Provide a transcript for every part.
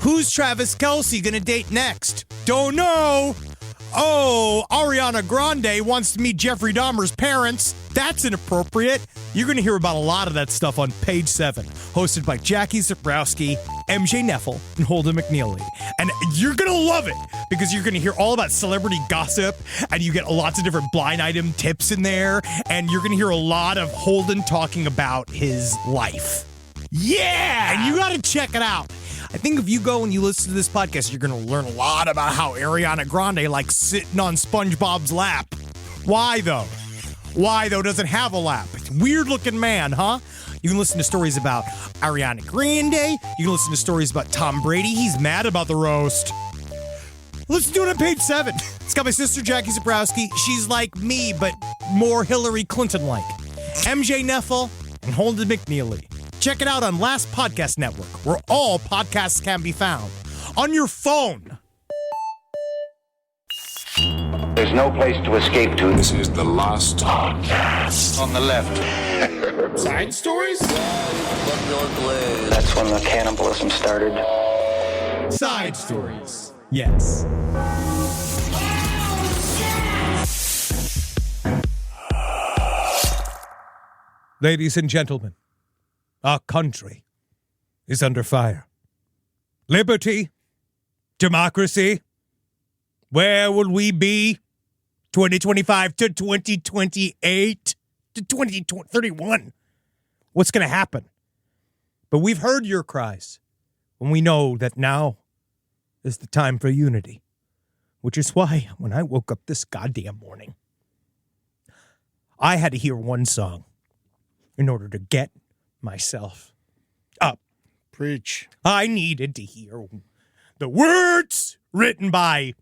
Who's Travis Kelce gonna date next? Don't know. Oh, Ariana Grande wants to meet Jeffrey Dahmer's parents. That's inappropriate. You're going to hear about a lot of that stuff on Page 7, hosted by Jackie Zabrowski, MJ Neffel, and Holden McNeely. And you're going to love it because you're going to hear all about celebrity gossip, and you get lots of different blind item tips in there, and you're going to hear a lot of Holden talking about his life. Yeah! And you got to check it out. I think if you go and you listen to this podcast, you're going to learn a lot about how Ariana Grande likes sitting on SpongeBob's lap. Why, though? Doesn't have a lap. It's a weird-looking man, huh? You can listen to stories about Ariana Grande. You can listen to stories about Tom Brady. He's mad about the roast. Let's do it on Page 7. It's got my sister, Jackie Zabrowski. She's like me, but more Hillary Clinton-like. MJ Neffel and Holden McNeely. Check it out on Last Podcast Network, where all podcasts can be found. On your phone. There's no place to escape to. This is the Last Podcast. On the left. Side stories? That's when the cannibalism started. Side stories. Yes. Ladies and gentlemen, our country is under fire. Liberty, democracy, where will we be 2025 to 2028 to 2031? What's going to happen? But we've heard your cries, and we know that now is the time for unity, which is why when I woke up this goddamn morning, I had to hear one song in order to get myself up. Preach. I needed to hear the words written by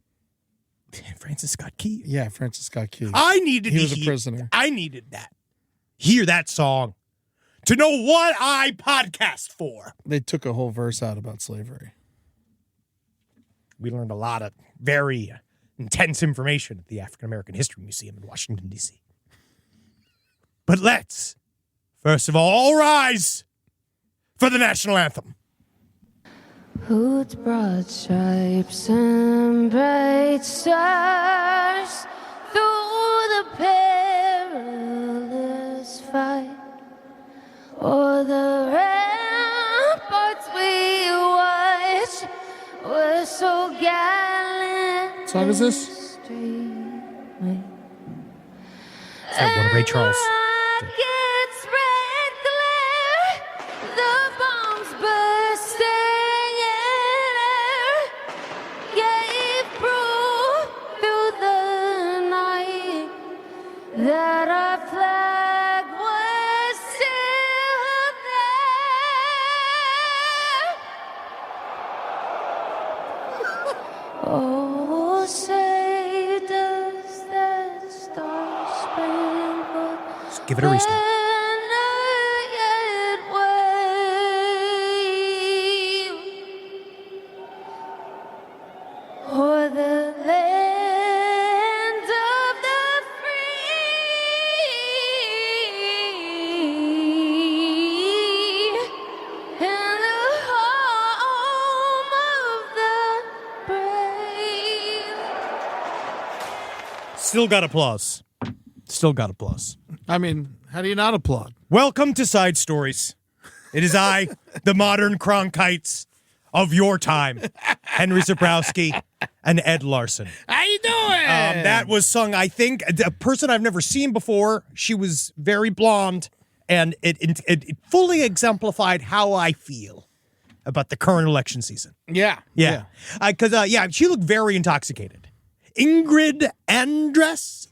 Francis Scott Key. Yeah, Francis Scott Key. He was a prisoner. I needed that. Hear that song to know what I podcast for. They took a whole verse out about slavery. We learned a lot of very intense information at the African American History Museum in Washington, D.C. But let's, first of all rise for the national anthem. Whose broad stripes and bright stars through the perilous fight, o'er the ramparts we watch were so gallant. What song is this? Is that one of Ray Charles? Rockets red glare, the bombs bursting in air, gave proof through the night that our flag was still there. Oh, say does that star-spangled Give it a restart. O'er the land of the free and the home of the brave. Still got applause. I mean, how do you not applaud? Welcome to Side Stories. It is I, the modern Cronkites of your time, Henry Zabrowski and Ed Larson. How you doing? That was sung, I think, a person I've never seen before. She was very blonde, and it fully exemplified how I feel about the current election season. Yeah. Because she looked very intoxicated. Ingrid Andress?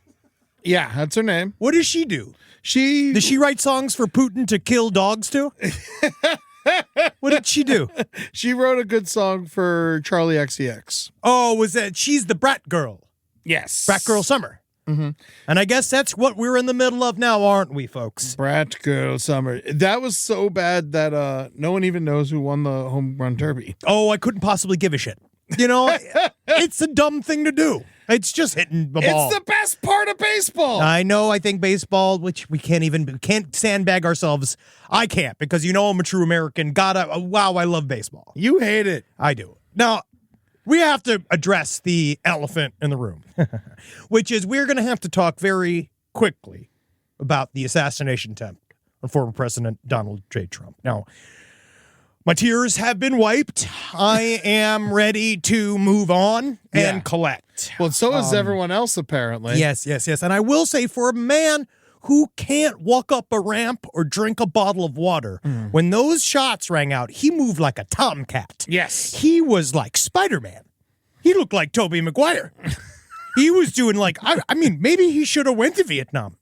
Yeah, that's her name. What does she do? She Does she write songs for Putin to kill dogs to? What did she do? She wrote a good song for Charlie XCX. Oh, was that she's the brat girl? Yes. Brat Girl Summer. Mm-hmm. And I guess that's what we're in the middle of now, aren't we, folks? Brat Girl Summer. That was so bad that no one even knows who won the home run derby. Oh, I couldn't possibly give a shit. You know, it's a dumb thing to do. It's just hitting the ball. It's the best part of baseball. I know. I think baseball, which we can't sandbag ourselves. I can't because I'm a true American. Wow, I love baseball. You hate it. I do. Now, we have to address the elephant in the room, which is we're going to have to talk very quickly about the assassination attempt on former President Donald J. Trump. Now, my tears have been wiped. I am ready to move on and collect. Well, so is everyone else, apparently. Yes. And I will say, for a man who can't walk up a ramp or drink a bottle of water, when those shots rang out, he moved like a tomcat. Yes. He was like Spider-Man. He looked like Tobey Maguire. He was doing like, I mean, maybe he should have went to Vietnam.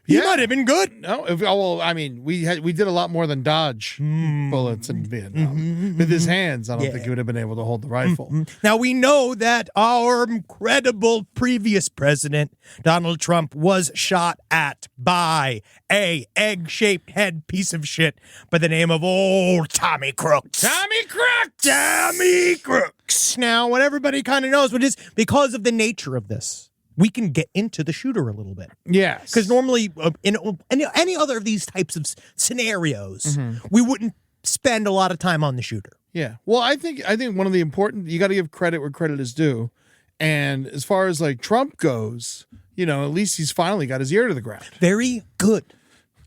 He might have been good. No, well, I mean, we did a lot more than dodge bullets in Vietnam. With his hands, I don't think he would have been able to hold the rifle. Now, we know that our incredible previous president, Donald Trump, was shot at by a egg-shaped head piece of shit by the name of old Tommy Crooks. Tommy Crooks. Now, what everybody kind of knows, but is because of the nature of this, we can get into the shooter a little bit. Yes. Because normally in any other of these types of scenarios, we wouldn't spend a lot of time on the shooter. Yeah. Well, I think one of the important, you got to give credit where credit is due. And as far as like Trump goes, at least he's finally got his ear to the ground. Very good.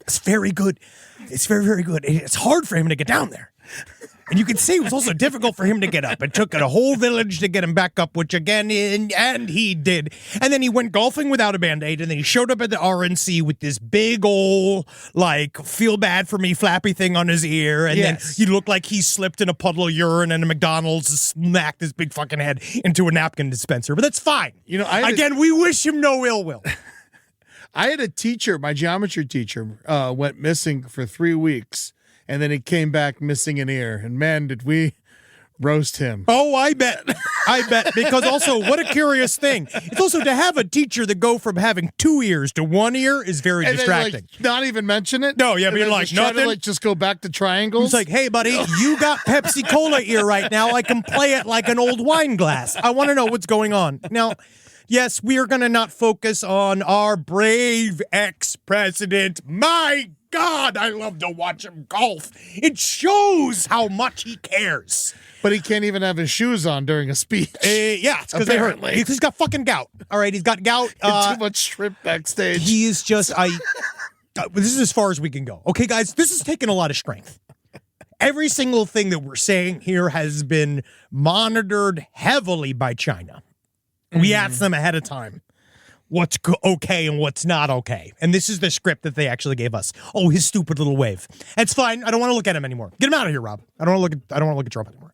It's very good. It's very, very good. It's hard for him to get down there. And you can see it was also difficult for him to get up. It took a whole village to get him back up, which again, and he did. And then he went golfing without a Band-Aid, and then he showed up at the RNC with this big old, like, feel bad for me flappy thing on his ear. And then he looked like he slipped in a puddle of urine and a McDonald's smacked his big fucking head into a napkin dispenser. But that's fine. We wish him no ill will. I had a teacher, my geometry teacher, went missing for 3 weeks. And then he came back missing an ear. And man, did we roast him. Oh, I bet. Because also, what a curious thing. It's also to have a teacher that go from having 2 ears to 1 ear is very distracting. Then, like, not even mention it? No, yeah, I mean, like, nothing. Just go back to triangles? It's like, hey, buddy, you got Pepsi Cola ear right now. I can play it like an old wine glass. I want to know what's going on. Now, yes, we are going to not focus on our brave ex-president. My God, I love to watch him golf. It shows how much he cares. But he can't even have his shoes on during a speech. Yeah, it's because they hurt. He's got fucking gout. All right, he's got gout. Too much shrimp backstage. He is just, this is as far as we can go. Okay, guys, this is taking a lot of strength. Every single thing that we're saying here has been monitored heavily by China. We asked them ahead of time what's okay and what's not okay. And this is the script that they actually gave us. Oh, his stupid little wave. It's fine. I don't want to look at him anymore. Get him out of here, Rob. I don't want to look at Trump anymore.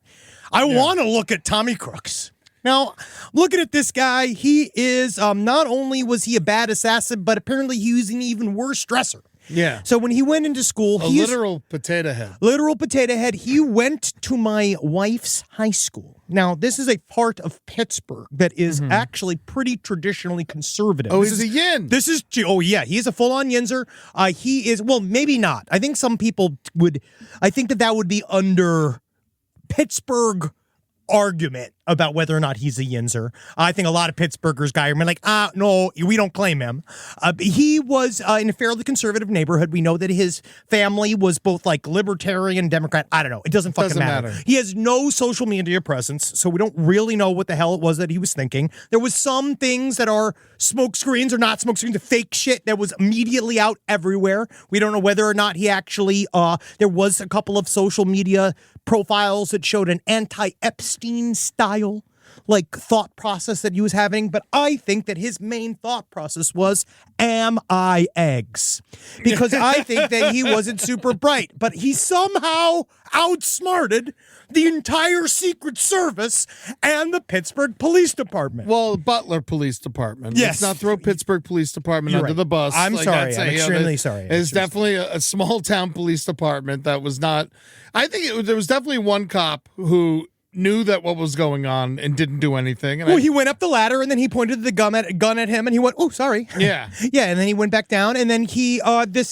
I want to look at Tommy Crooks. Now, looking at this guy, he is not only was he a bad assassin, but apparently he was an even worse dresser. Yeah. So when he went into school, literal potato head. Literal potato head. He went to my wife's high school. Now, this is a part of Pittsburgh that is actually pretty traditionally conservative. Oh, he's a yin. He is a full-on yinzer. He is, well, maybe not. I think some people I think that would be under Pittsburgh argument about whether or not he's a yinzer. I think a lot of Pittsburghers are like, no, we don't claim him. He was in a fairly conservative neighborhood. We know that his family was both like libertarian, Democrat. I don't know. It doesn't fucking matter. He has no social media presence, so we don't really know what the hell it was that he was thinking. There was some things that are smoke screens or not smoke screens, the fake shit that was immediately out everywhere. We don't know whether or not he actually, there was a couple of social media profiles that showed an anti-Epstein style like thought process that he was having, but I think that his main thought process was, am I eggs? Because I think that he wasn't super bright, but he somehow outsmarted the entire Secret Service and the Pittsburgh Police Department. Well, Butler Police Department. Yes. Let's not throw Pittsburgh Police Department under the bus. I'm sorry. I'm extremely sorry. It's definitely a small town police department that was not, I think there was definitely one cop who knew that what was going on and didn't do anything. And he went up the ladder and then he pointed the gun at him and he went, oh, sorry. Yeah. Yeah, and then he went back down and then he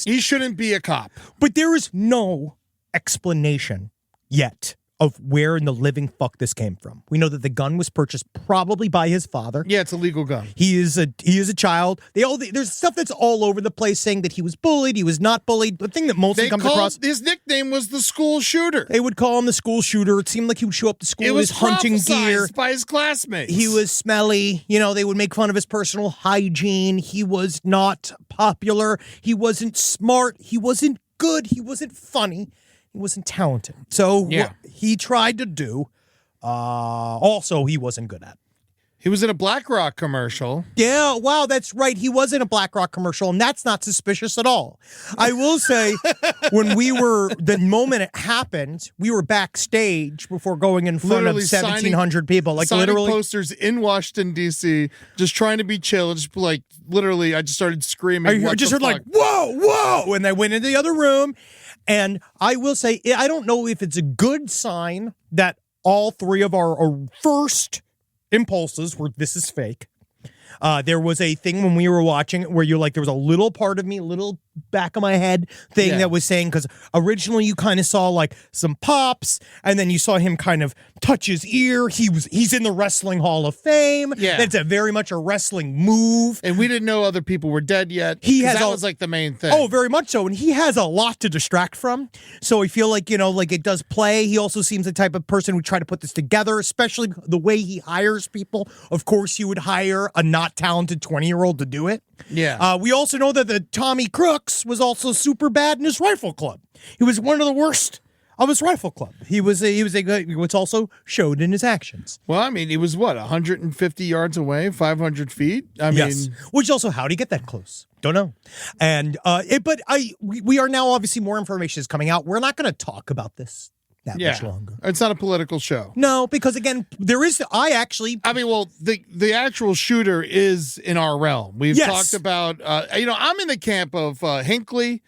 shouldn't be a cop. But there is no explanation yet of where in the living fuck this came from. We know that the gun was purchased probably by his father. Yeah, it's a legal gun. He is a child. There's stuff that's all over the place saying that he was bullied, he was not bullied. The thing that mostly comes across, his nickname was the school shooter. they would call him the school shooter. It seemed like he would show up to school It with was his hunting gear. by his classmates. He was smelly. They would make fun of his personal hygiene. He was not popular. He wasn't smart. He wasn't good. He wasn't funny. He wasn't talented. So what he tried to do, also he wasn't good at. He was in a BlackRock commercial. Yeah, wow, that's right. He was in a BlackRock commercial, and that's not suspicious at all. I will say, the moment it happened, we were backstage before going in front of 1,700 people. Like signing literally posters in Washington, D.C., just trying to be chill. Just like literally, I just started screaming. I just heard like, whoa, whoa. And I went into the other room. And I will say, I don't know if it's a good sign that all three of our first impulses were, this is fake. There was a thing when we were watching it where you're like, there was a little part of me, little back of my head thing that was saying, because originally you kind of saw like some pops, and then you saw him kind of touch his ear. He's in the Wrestling Hall of Fame. Yeah. That's very much a wrestling move. And we didn't know other people were dead yet. That was like the main thing. Oh, very much so. And he has a lot to distract from. So I feel like, like it does play. He also seems the type of person who try to put this together, especially the way he hires people. Of course, you would hire a not talented 20-year-old to do it. Yeah. We also know that the Tommy Crooks was also super bad in his rifle club. He was one of the worst of his rifle club. He was what's also showed in his actions. Well, I mean, he was 150 yards away, 500 feet. Yes. Which also, how did he get that close? Don't know. And we are now obviously more information is coming out. We're not going to talk about this that much longer. It's not a political show. No, because again, there is. The actual shooter is in our realm. We've talked about. I'm in the camp of Hinckley,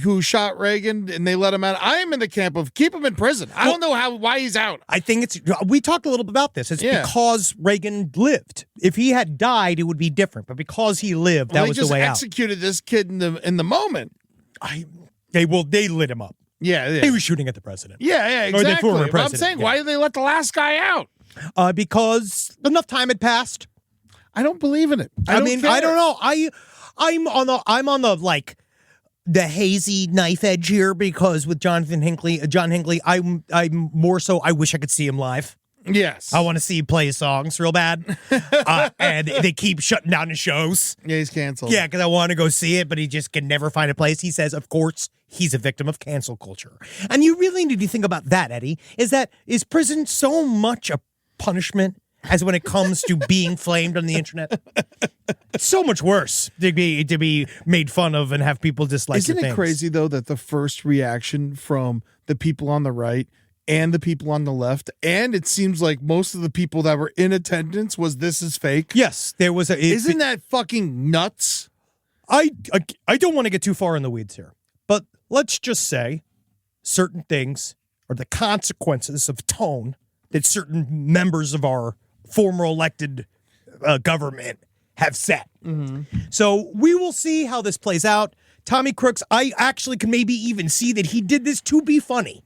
who shot Reagan, and they let him out. I am in the camp of keep him in prison. I don't know why he's out. I think we talked a little bit about this. It's because Reagan lived. If he had died, it would be different. But because he lived, that was the way out. They just executed this kid in the moment. They lit him up. Yeah. He was shooting at the president. Yeah, exactly. Or the former But president. I'm saying, why did they let the last guy out? Because enough time had passed. I don't believe in it. I don't know. I'm on the hazy knife edge here because with John Hinckley, I'm more so. I wish I could see him live. Yes. I want to see him play his songs real bad. And they keep shutting down his shows. Yeah, he's canceled. Yeah, because I want to go see it, but he just can never find a place. He says, of course, he's a victim of cancel culture. And you really need to think about that, Eddie. Is prison so much a punishment as when it comes to being flamed on the internet? It's so much worse to be made fun of and have people dislike your Isn't it things. crazy, though, that the first reaction from the people on the right and the people on the left, and it seems like most of the people that were in attendance was this is fake? Yes, there was a... Isn't that fucking nuts? I don't want to get too far in the weeds here, but let's just say certain things are the consequences of tone that certain members of our former elected government have set. Mm-hmm. So we will see how this plays out. Tommy Crooks, I actually can maybe even see that he did this to be funny.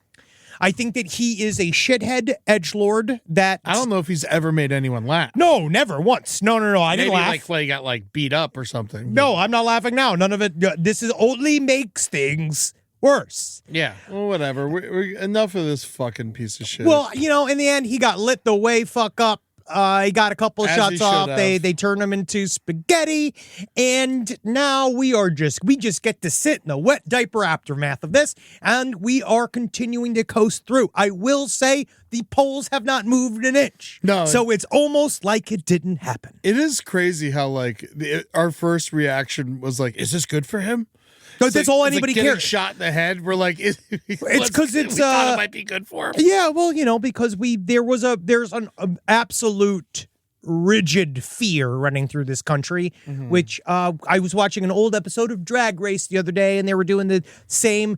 I think that he is a shithead edgelord that... I don't know if he's ever made anyone laugh. No, never once. No, I didn't laugh. Maybe like he got beat up or something. No, I'm not laughing now. None of it. This is only makes things worse. Yeah. Well, whatever. We're enough of this fucking piece of shit. Well, in the end, he got lit the way fuck up. He got a couple of shots off. They turned him into spaghetti, and now we just get to sit in the wet diaper aftermath of this, and we are continuing to coast through. I will say the polls have not moved an inch. No, so it's almost like it didn't happen. It is crazy how our first reaction was like, "Is this good for him?" That's all anybody cares. Shot in the head. We're like, it's because we thought it might be good for him. Yeah, well, because there's an absolute rigid fear running through this country, which I was watching an old episode of Drag Race the other day, and they were doing the same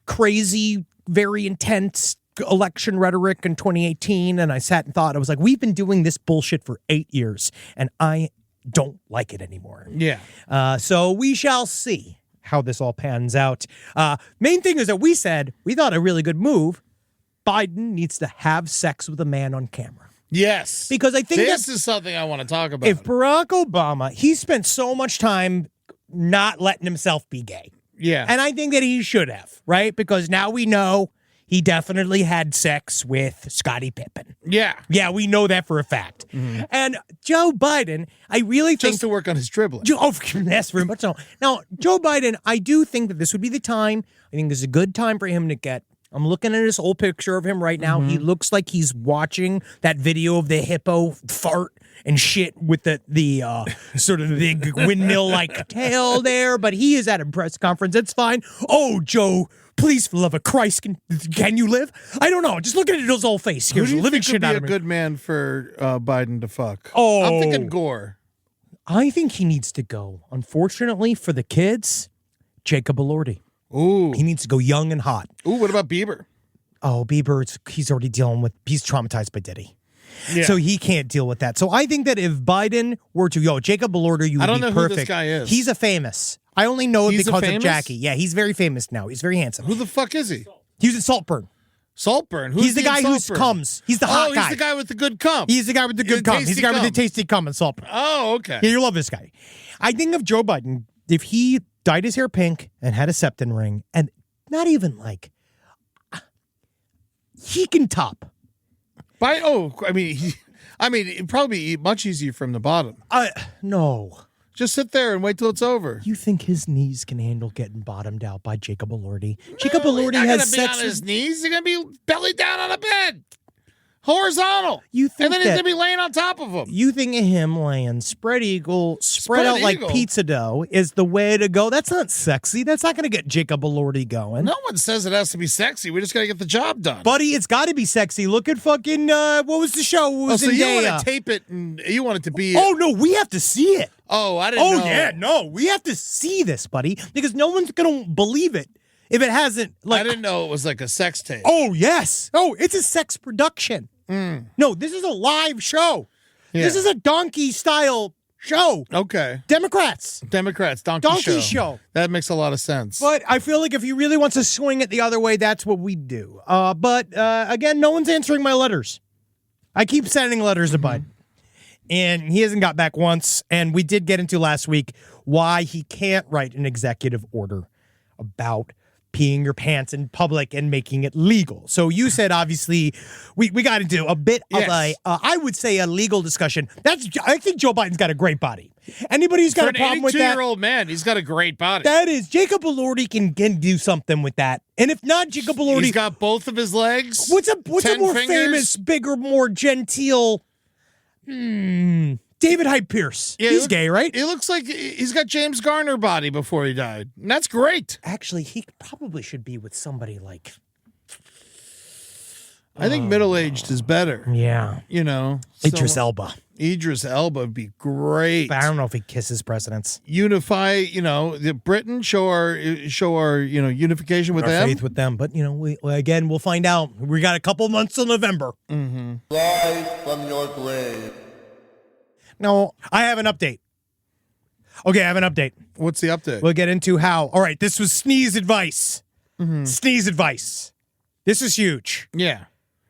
crazy, very intense election rhetoric in 2018, and I sat and thought, I was like, we've been doing this bullshit for 8 years, and I don't like it anymore. Yeah. So we shall see how this all pans out. Main thing is that we said we thought a really good move Biden needs to have sex with a man on camera. Yes. Because I think this is something I want to talk about. if Barack Obama, he spent so much time not letting himself be gay. Yeah. And I think that he should have, right? Because now we know he definitely had sex with Scottie Pippen. Yeah. Yeah, we know that for a fact. And Joe Biden, I really think... Just to work on his dribbling. Yes, very much so. Now, Joe Biden, I do think that this would be the time. I think this is a good time for him to get... I'm looking at this old picture of him right now. He looks like he's watching that video of the hippo fart and shit with the sort of big windmill-like tail there. But he is at a press conference. It's fine. Oh, Joe, please, for the love of Christ, can you live? I don't know. Just look at his old face. Who Here's do you living think shit would out be of a me. good man for Biden to fuck? Oh. I'm thinking Gore. I think he needs to go. Unfortunately for the kids, Jacob Elordi. Ooh. He needs to go young and hot. Ooh, what about Bieber? Oh, Bieber, he's already dealing with, he's traumatized by Diddy. Yeah. So he can't deal with that. So I think that if Biden were to, Jacob Elordi, you would I don't be know perfect. who this guy is. He's a famous. I only know it He's a because of famous? Jackie. Yeah, he's very famous now. He's very handsome. Who the fuck is he? He was in Saltburn. Saltburn. Who's He's the guy who Saltburn? comes. He's the hot guy. He's the guy with the good cum. He's the guy with the good cum. He's the guy with the tasty cum in Saltburn. Oh, okay. Yeah, you love this guy. I think of Joe Biden, if he dyed his hair pink and had a septum ring, and not even like, he can top. It'd probably be much easier from the bottom. No. Just sit there and wait till it's over. You think his knees can handle getting bottomed out by Jacob Elordi? Jacob Elordi He's not has gonna be sex on his with... knees. He's gonna be belly down on a bed, horizontal. You think and then he's that- gonna be laying on top of him. You think of him laying spread eagle, spread out eagle. like pizza dough is the way to go. That's not sexy. That's not going to get Jacob Elordi going. No one says it has to be sexy. We just gotta get the job done. Buddy, it's got to be sexy. Look at fucking, what was the show? What was so you Zendaya? want to tape it and you want it to be? Oh, no, we have to see it. Oh, I didn't know. Yeah, no, we have to see this, buddy, because no one's going to believe it if it hasn't. Like, I didn't know it was like a sex tape. Oh, yes. Oh, it's a sex production. No, this is a live show. Yeah. This is a donkey style show. Okay. Democrats. Donkey show. That makes a lot of sense. But I feel like if he really wants to swing it the other way, that's what we do. But again, no one's answering my letters. I keep sending letters to Biden. And he hasn't got back once. And we did get into last week why he can't write an executive order about peeing your pants in public and making it legal. So you said, obviously, we got into a bit of I would say a legal discussion. I think Joe Biden's got a great body. Anybody who's got a problem with that? For an 82-year-old man, he's got a great body. That is, Jacob Elordi can do something with that. And if not, Jacob Elordi... He's got both of his legs. What's a more fingers? famous, bigger, more genteel... David Hyde Pierce. Yeah, He's gay, right? He looks like he's got James Garner body before he died. And that's great. Actually, he probably should be with somebody like... I think middle-aged is better. Yeah. You know. Idris Elba. Idris Elba would be great. But I don't know if he kisses presidents. Unify, the Britain, show our unification with Our them. faith with them. But, we'll find out. We got a couple months till November. Rise from your grave. No, I have an update. Okay, I have an update. What's the update? We'll get into how. All right, this was sneeze advice. Sneeze advice. This is huge. Yeah.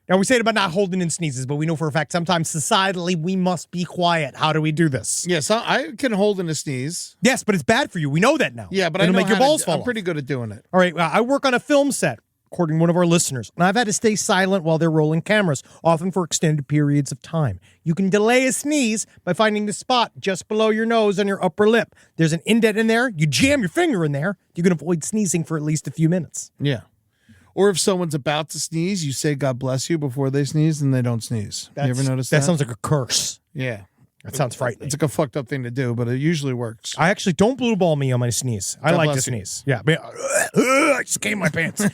Now, we say it about not holding in sneezes, but we know for a fact sometimes societally we must be quiet. How do we do this? Yes, I can hold in a sneeze. Yes, but it's bad for you. We know that now. Yeah, but It'll I know make your how to balls do- fall I'm off. pretty good at doing it. All right, well, I work on a film set, according to one of our listeners, and I've had to stay silent while they're rolling cameras, often for extended periods of time. You can delay a sneeze by finding the spot just below your nose on your upper lip. There's an indent in there. You jam your finger in there. You can avoid sneezing for at least a few minutes. Yeah. Or if someone's about to sneeze, you say God bless you before they sneeze and they don't sneeze. You ever notice that? That sounds like a curse. Yeah. That sounds frightening. It's like a fucked up thing to do, but it usually works. I actually don't blue ball me on my sneeze. I God like to bless you. sneeze. Yeah. But, I just came my pants.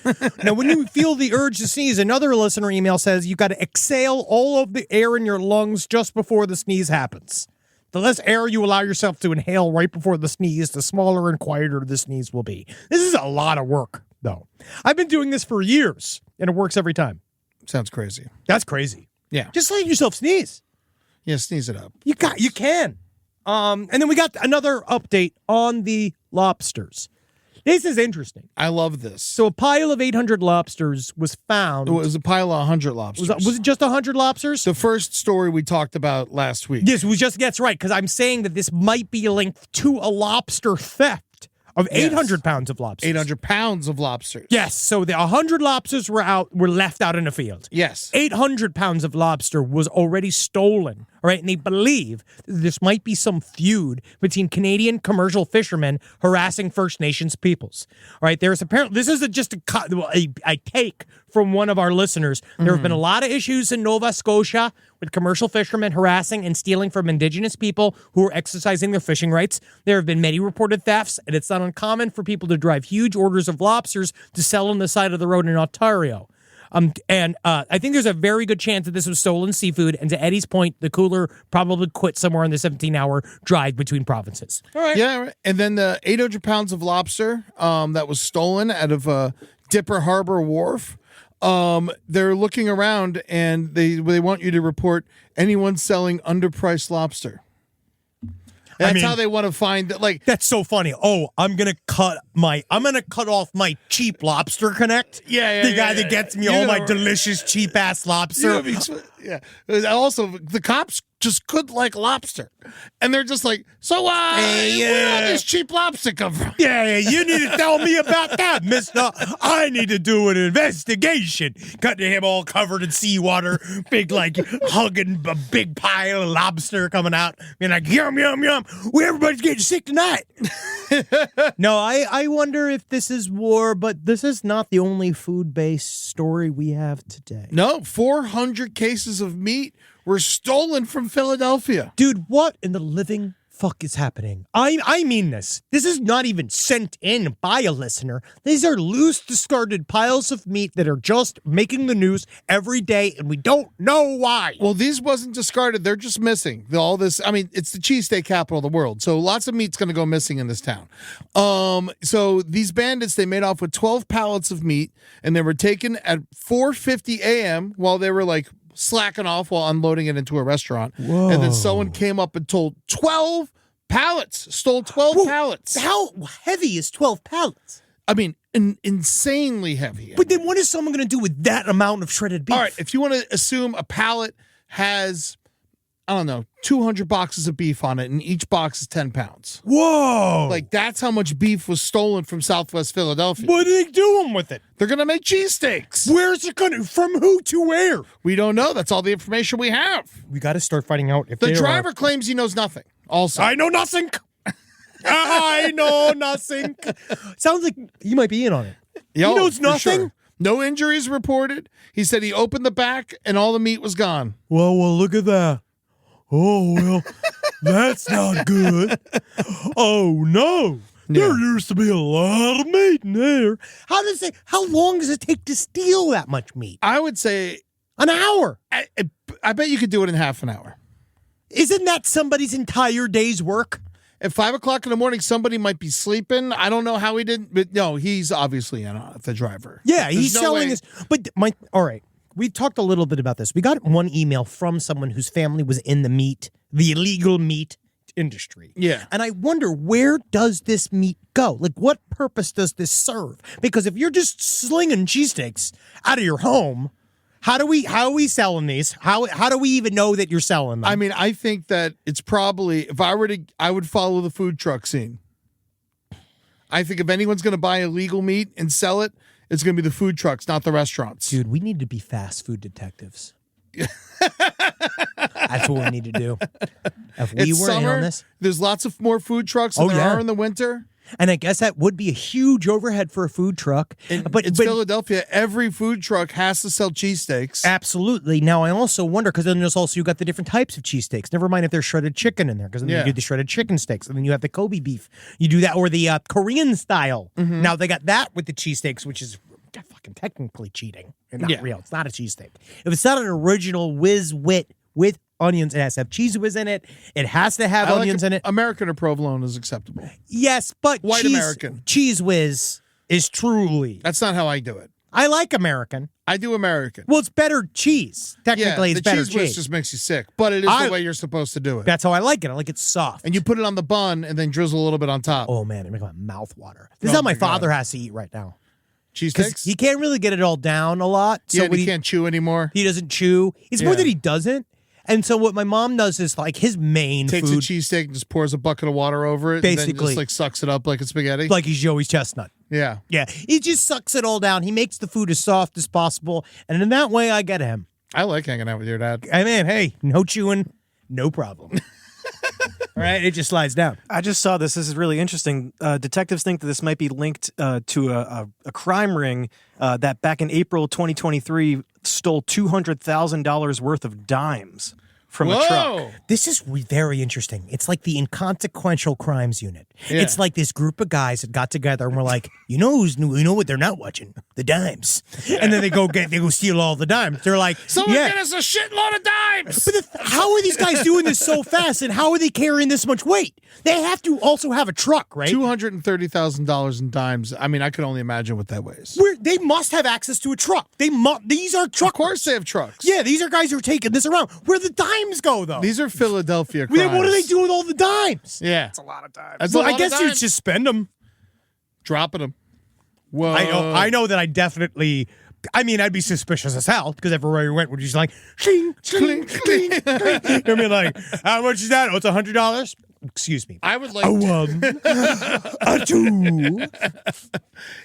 Now, when you feel the urge to sneeze, another listener email says you've got to exhale all of the air in your lungs just before the sneeze happens. The less air you allow yourself to inhale right before the sneeze, the smaller and quieter the sneeze will be. This is a lot of work, though. I've been doing this for years, and it works every time. Sounds crazy. That's crazy. Yeah. Just let yourself sneeze. Yeah, sneeze it up. You can. And then we got another update on the lobsters. This is interesting. I love this. So a pile of 800 lobsters was found. It was a pile of 100 lobsters. Was it just 100 lobsters? The first story we talked about last week. Yes, that's right, because I'm saying that this might be linked to a lobster theft of 800 pounds of lobsters. 800 pounds of lobsters. Yes, so the 100 lobsters were left out in the field. Yes. 800 pounds of lobster was already stolen, all right? And they believe this might be some feud between Canadian commercial fishermen harassing First Nations peoples. All right, there's apparently, this is just a take from one of our listeners. There have been a lot of issues in Nova Scotia with commercial fishermen harassing and stealing from Indigenous people who are exercising their fishing rights. There have been many reported thefts, and it's not uncommon for people to drive huge orders of lobsters to sell on the side of the road in Ontario. I think there's a very good chance that this was stolen seafood, and to Eddie's point, the cooler probably quit somewhere on the 17-hour drive between provinces. All right. Yeah, right. And then the 800 pounds of lobster that was stolen out of Dipper Harbor Wharf. They're looking around, and they want you to report anyone selling underpriced lobster. That's how they want to find that. Like, that's so funny. Oh, I'm gonna cut off my cheap lobster connect. The guy that gets me all my delicious cheap ass lobster. Yeah. Also, the cops just couldn't like lobster, and they're just like, so where all this cheap lobster come from? Yeah, you need to tell me about that, mister. I need to do an investigation. Cut to him all covered in seawater, big like hugging a big pile of lobster coming out, being like, yum, yum, yum. Everybody's getting sick tonight. No, I wonder if this is war, but this is not the only food-based story we have today. No, 400 cases of meat were stolen from Philadelphia. Dude, what in the living fuck is happening? I mean this. This is not even sent in by a listener. These are loose, discarded piles of meat that are just making the news every day, and we don't know why. Well, these wasn't discarded. They're just missing. All this, I mean, it's the cheesesteak capital of the world, so lots of meat's going to go missing in this town. So these bandits, they made off with 12 pallets of meat, and they were taken at 4:50 a.m. while they were like slacking off while unloading it into a restaurant. Whoa. And then someone came up and told 12 pallets, stole 12 pallets. How heavy is 12 pallets? I mean, insanely heavy. But then what is someone going to do with that amount of shredded beef? All right, if you want to assume a pallet has, I don't know, 200 boxes of beef on it, and each box is 10 pounds. Whoa. Like, that's how much beef was stolen from Southwest Philadelphia. What are they doing with it? They're going to make cheesesteaks. Where's it going to, from who to where? We don't know. That's all the information we have. We got to start finding out if the driver claims he knows nothing. Also, I know nothing. I know nothing. Sounds like he might be in on it. He knows nothing. Sure. No injuries reported. He said he opened the back and all the meat was gone. Well, look at that. Oh, well, that's not good. Oh, no. Yeah. There used to be a lot of meat in there. How long does it take to steal that much meat? I would say an hour. I bet you could do it in half an hour. Isn't that somebody's entire day's work? At 5 o'clock in the morning, somebody might be sleeping. I don't know how he didn't, but no, he's obviously in on it, the driver. Yeah, he's selling his. But all right, we talked a little bit about this. We got one email from someone whose family was in the illegal meat industry. Yeah. And I wonder, where does this meat go? Like, what purpose does this serve? Because if you're just slinging cheesesteaks out of your home, how are we selling these? How do we even know that you're selling them? I mean, I think that it's probably, if I were to, I would follow the food truck scene. I think if anyone's going to buy illegal meat and sell it, it's going to be the food trucks, not the restaurants. Dude, we need to be fast food detectives. That's what we need to do. If we were in on this, there's lots of more food trucks than there are in the winter. And I guess that would be a huge overhead for a food truck. But in Philadelphia, every food truck has to sell cheesesteaks. Absolutely. Now, I also wonder, because then there's also, you got the different types of cheesesteaks. Never mind if there's shredded chicken in there, because then you do the shredded chicken steaks, and then you have the Kobe beef. You do that, or the Korean style. Mm-hmm. Now, they got that with the cheesesteaks, which is fucking technically cheating. And not real. It's not a cheesesteak. If it's not an original whiz-wit with onions, it has to have cheese whiz in it. It has to have onions in it. American or provolone is acceptable. Yes, but White American. Cheese whiz is truly. That's not how I do it. I like American. I do American. Well, it's better cheese. Technically, Yeah, it's better the cheese whiz cheese. just makes you sick, but it is the way you're supposed to do it. That's how I like it. I like it soft. And you put it on the bun and then drizzle a little bit on top. Oh, man, it makes my mouth water. This is how my father has to eat right now. Cheese Because sticks? he can't really get it all down a lot. So Yeah, when he can't chew anymore. He doesn't chew. It's more Yeah. that he doesn't. And so what my mom does is like his main Takes food. a cheesesteak and just pours a bucket of water over it. And then Basically. just like sucks it up like a spaghetti. Like he's Joey's chestnut. Yeah. Yeah. He just sucks it all down. He makes the food as soft as possible. And in that way, I get him. I like hanging out with your dad. I mean, hey, no chewing, no problem. All right. It just slides down. I just saw this. This is really interesting. Detectives think that this might be linked to a crime ring that back in April 2023 stole $200,000 worth of dimes from a truck. This is very interesting. It's like the inconsequential crimes unit. Yeah. It's like this group of guys that got together and were like, you know what they're not watching? The dimes. And then they go steal all the dimes. They're like, Someone yeah. get us a shitload of dimes. But how are these guys doing this so fast, and how are they carrying this much weight? They have to also have a truck, right? $230,000 in dimes. I mean, I could only imagine what that weighs. They must have access to a truck. These are truckers. Of course they have trucks. Yeah, these are guys who are taking this around. Where the dimes go, though? These are Philadelphia Well, crimes. then what do they do with all the dimes? Yeah. That's a lot of dimes. That's a Well, I lot of guess you dimes. just spend them. Dropping them. Whoa. I know that I definitely. I mean, I'd be suspicious as hell because everywhere we went, we're just like, shing, shing, shing, shing. I mean, like, how much is that? Oh, it's $100. Excuse me. I would like A one, a two.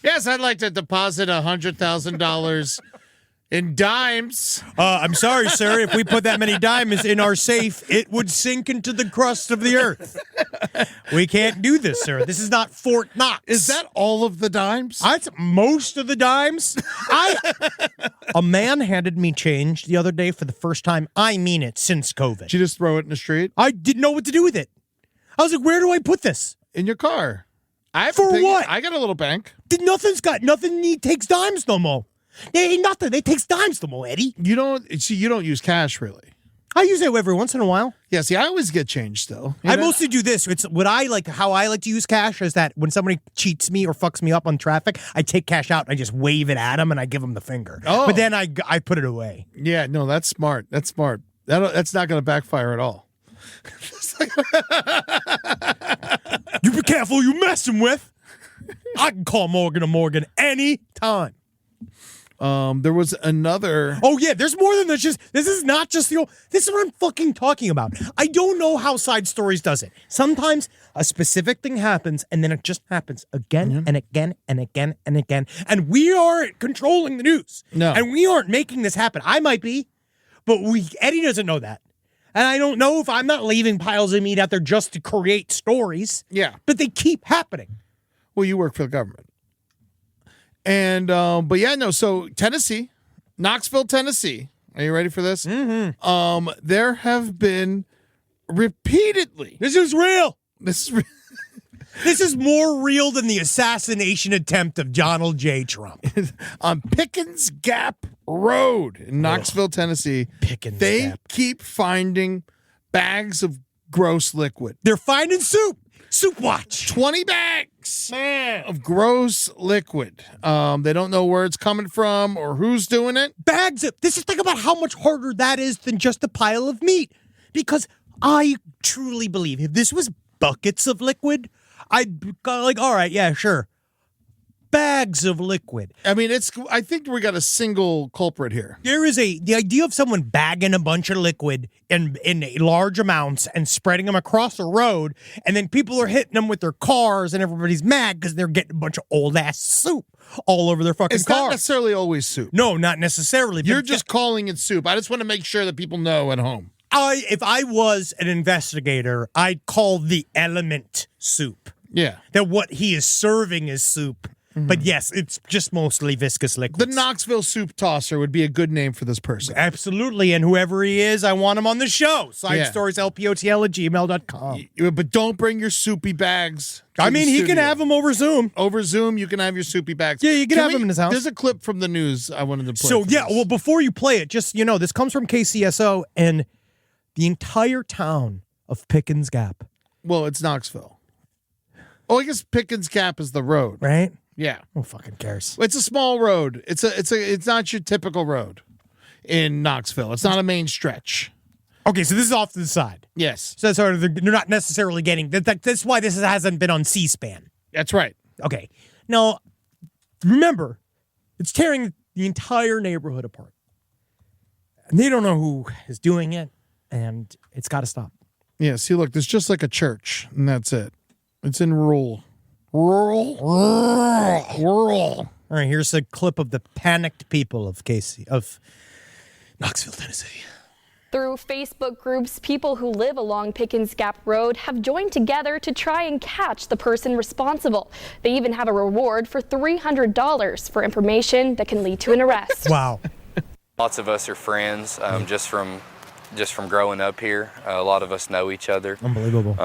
Yes, I'd like to deposit $100,000 in dimes. I'm sorry, sir. If we put that many diamonds in our safe, it would sink into the crust of the earth. We can't do this, sir. This is not Fort Knox. Is that all of the dimes? That's most of the dimes. A man handed me change the other day for the first time. I mean it, since COVID. Did you just throw it in the street? I didn't know what to do with it. I was like, where do I put this? In your car. For what? I got a little bank. Nothing takes dimes no more. They ain't nothing. They takes dimes no more, Eddie. You don't use cash really. I use it every once in a while. Yeah, see, I always get change still. I mostly do this. It's how I like to use cash is that when somebody cheats me or fucks me up on traffic, I take cash out and I just wave it at them and I give them the finger. Oh. But then I put it away. Yeah, no, that's smart. That's smart. That's not going to backfire at all. You be careful who you messing with. I can call Morgan any time. There was another. Oh yeah, there's more than this. This is not just the old. This is what I'm fucking talking about. I don't know how Side Stories does it. Sometimes a specific thing happens, and then it just happens again and again and again and again. And we aren't controlling the news. No. And we aren't making this happen. I might be, but Eddie doesn't know that. And I don't know if I'm not leaving piles of meat out there just to create stories. Yeah. But they keep happening. Well, you work for the government. And, but yeah, no, so Tennessee, Knoxville, Tennessee. Are you ready for this? Mm-hmm. There have been repeatedly. This is real. This is This is more real than the assassination attempt of Donald J. Trump. on Pickens Gap Road in Knoxville, Tennessee. Pickens they Gap. keep finding bags of gross liquid. They're finding soup. Soup watch. 20 bags of gross liquid. They don't know where it's coming from or who's doing it. Bags of. Think about how much harder that is than just a pile of meat. Because I truly believe if this was buckets of liquid, I'd go like, all right, yeah, sure. Bags of liquid. I mean, I think we got a single culprit here. There is the idea of someone bagging a bunch of liquid in large amounts and spreading them across a road, and then people are hitting them with their cars, and everybody's mad because they're getting a bunch of old ass soup all over their fucking It's car. not necessarily always soup. No, not necessarily. You're but just calling it soup. I just want to make sure that people know at home. if I was an investigator, I'd call the element soup. Yeah. That what he is serving is soup. But yes, it's just mostly viscous The liquids. Knoxville soup tosser would be a good name for this person. Absolutely. And whoever he is, I want him on the show. Side Yeah. stories, lpotl@gmail.com. But don't bring your soupy bags. to I the mean, he can studio. have them over Zoom. Over Zoom, you can have your soupy bags. Yeah, you can have them in his house. There's a clip from the news I wanted to play. So, for yeah, this. well, before you play it, just, this comes from KCSO and the entire town of Pickens Gap, Well, it's Knoxville. Oh, I guess Pickens Gap is the road. right? Yeah. Who fucking cares? It's a small road. It's not your typical road in Knoxville. It's not a main stretch. Okay, so this is off to the side. Yes. So sort of they're not necessarily getting that's why this hasn't been on C-SPAN. That's right. Okay. Now, remember, it's tearing the entire neighborhood apart. And they don't know who is doing it, and it's got to stop. Yeah, see, look, there's just like a church, and that's it. It's in rural. All right, here's a clip of the panicked people of Knoxville, Tennessee. Through Facebook groups, people who live along Pickens Gap Road have joined together to try and catch the person responsible. They even have a reward for $300 for information that can lead to an arrest. Wow. Lots of us are friends just from growing up here. A lot of us know each other. Unbelievable.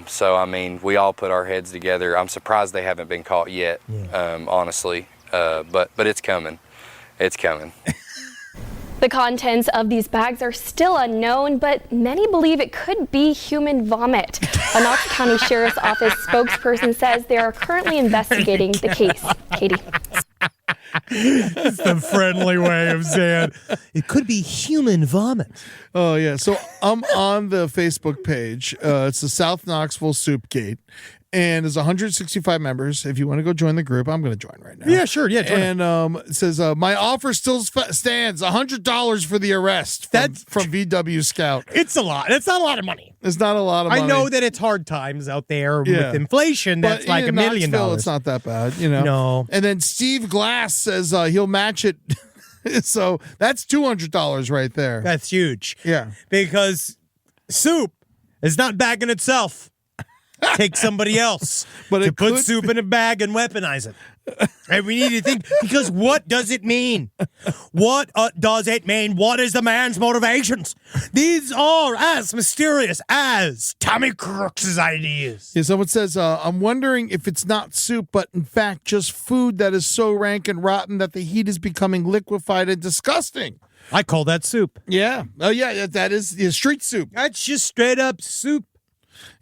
So, I mean, we all put our heads together. I'm surprised they haven't been caught yet, honestly. But it's coming. It's coming. The contents of these bags are still unknown, but many believe it could be human vomit. A Knox County Sheriff's Office spokesperson says they are currently investigating the case. Katie. It's the friendly way of saying it could be human vomit. Oh, yeah. So I'm on the Facebook page. It's the South Knoxville Soup Gate. And there's 165 members. If you want to go join the group, I'm going to join right now. Yeah, sure. Yeah, join and it says, my offer still stands, $100 for the arrest from VW Scout. It's a lot. It's not a lot of money. It's not a lot of money. I know that it's hard times out there with inflation. That's but like $1 million. It's not that bad, No. And then Steve Glass says he'll match it. So that's $200 right there. That's huge. Yeah. Because soup is not bagging itself. Take somebody else to put soup in a bag and weaponize it. And we need to think, because what does it mean? What does it mean? What is the man's motivations? These are as mysterious as Tommy Crooks' ideas. Yeah, someone says, I'm wondering if it's not soup, but in fact just food that is so rank and rotten that the heat is becoming liquefied and disgusting. I call that soup. Yeah. Oh, yeah, that is street soup. That's just straight up soup.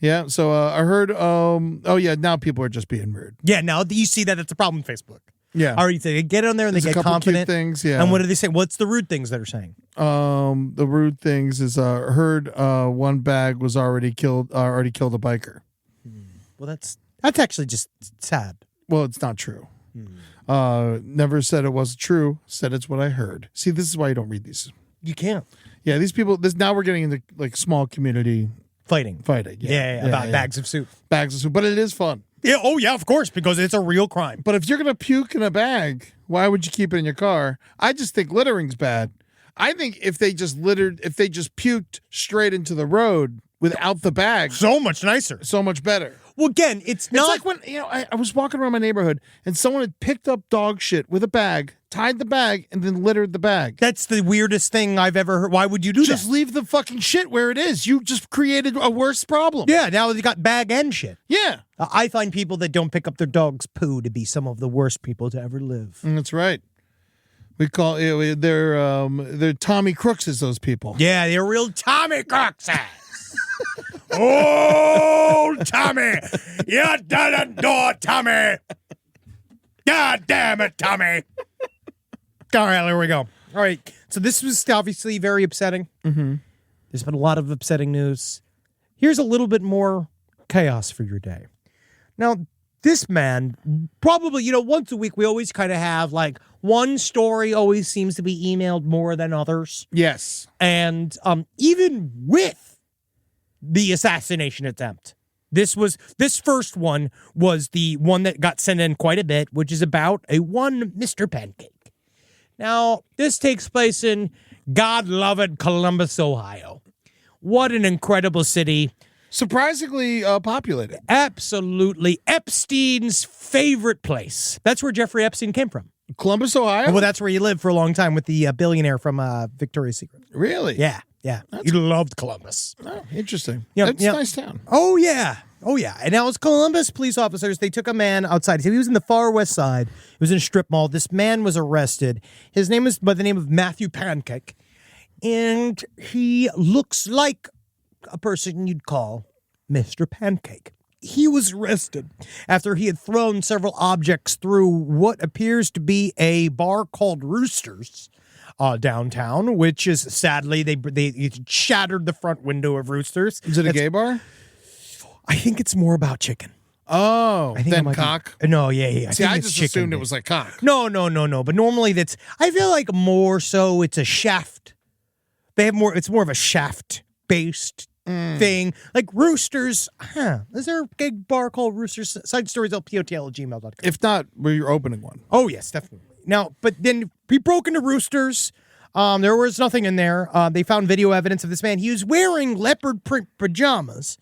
Yeah, so I heard, now people are just being rude. Yeah, now you see that it's a problem with Facebook. Yeah. All right, they get on there and There's they a get couple confident. cute things, yeah. And what do they say? What's the rude things that are saying? The rude things is heard one bag was already killed a biker. Well, that's actually just sad. Well, it's not true. Never said it wasn't true. Said it's what I heard. See, this is why you don't read these. You can't. Yeah, these people. Now we're getting into like small community fighting. Yeah, about bags of soup. Bags of soup, but it is fun. Yeah. Oh, yeah. Of course, because it's a real crime. But if you're gonna puke in a bag, why would you keep it in your car? I just think littering's bad. I think if they just puked straight into the road without the bag, so much nicer, so much better. Well, again, it's not like when I was walking around my neighborhood and someone had picked up dog shit with a bag, tied the bag, and then littered the bag. That's the weirdest thing I've ever heard. Why would you do that? Just leave the fucking shit where it is. You just created a worse problem. Yeah, now they got bag and shit. Yeah. I find people that don't pick up their dog's poo to be some of the worst people to ever live. That's right. We call they're Tommy Crookses, those people. Yeah, they're real Tommy Crookses. Oh, Tommy! You done it, door, Tommy! God damn it, Tommy! All right, here we go. All right, so this was obviously very upsetting. Mm-hmm. There's been a lot of upsetting news. Here's a little bit more chaos for your day. Now, this man, probably, once a week, we always kind of have like one story always seems to be emailed more than others. Yes. And even with the assassination attempt, this first one was the one that got sent in quite a bit, which is about a one Mr. Pancake. Now, this takes place in God-loved Columbus, Ohio. What an incredible city. Surprisingly populated. Absolutely. Epstein's favorite place. That's where Jeffrey Epstein came from. Columbus, Ohio? Well, that's where he lived for a long time with the billionaire from Victoria's Secret. Really? Yeah. He loved Columbus. Oh, interesting. Yep, It's a nice town. Oh, yeah. And now it's Columbus police officers. They took a man outside. He was in the far west side. He was in a strip mall. This man was arrested. His name is by the name of Matthew Pancake. And he looks like a person you'd call Mr. Pancake. he was arrested after he had thrown several objects through what appears to be a bar called Roosters downtown, which is sadly they shattered the front window of Roosters. Is it a gay bar? I think it's more about chicken. Oh, I think then cock? No, yeah. See, I just assumed it was like cock. No. But normally I feel like more so it's a shaft. It's more of a shaft-based thing. Like Roosters, is there a gay bar called Roosters? Side stories LPOTL@gmail.com. If not, we're opening one. Oh, yes, definitely. Now, but then we broke into Roosters. There was nothing in there. They found video evidence of this man. He was wearing leopard print pajamas.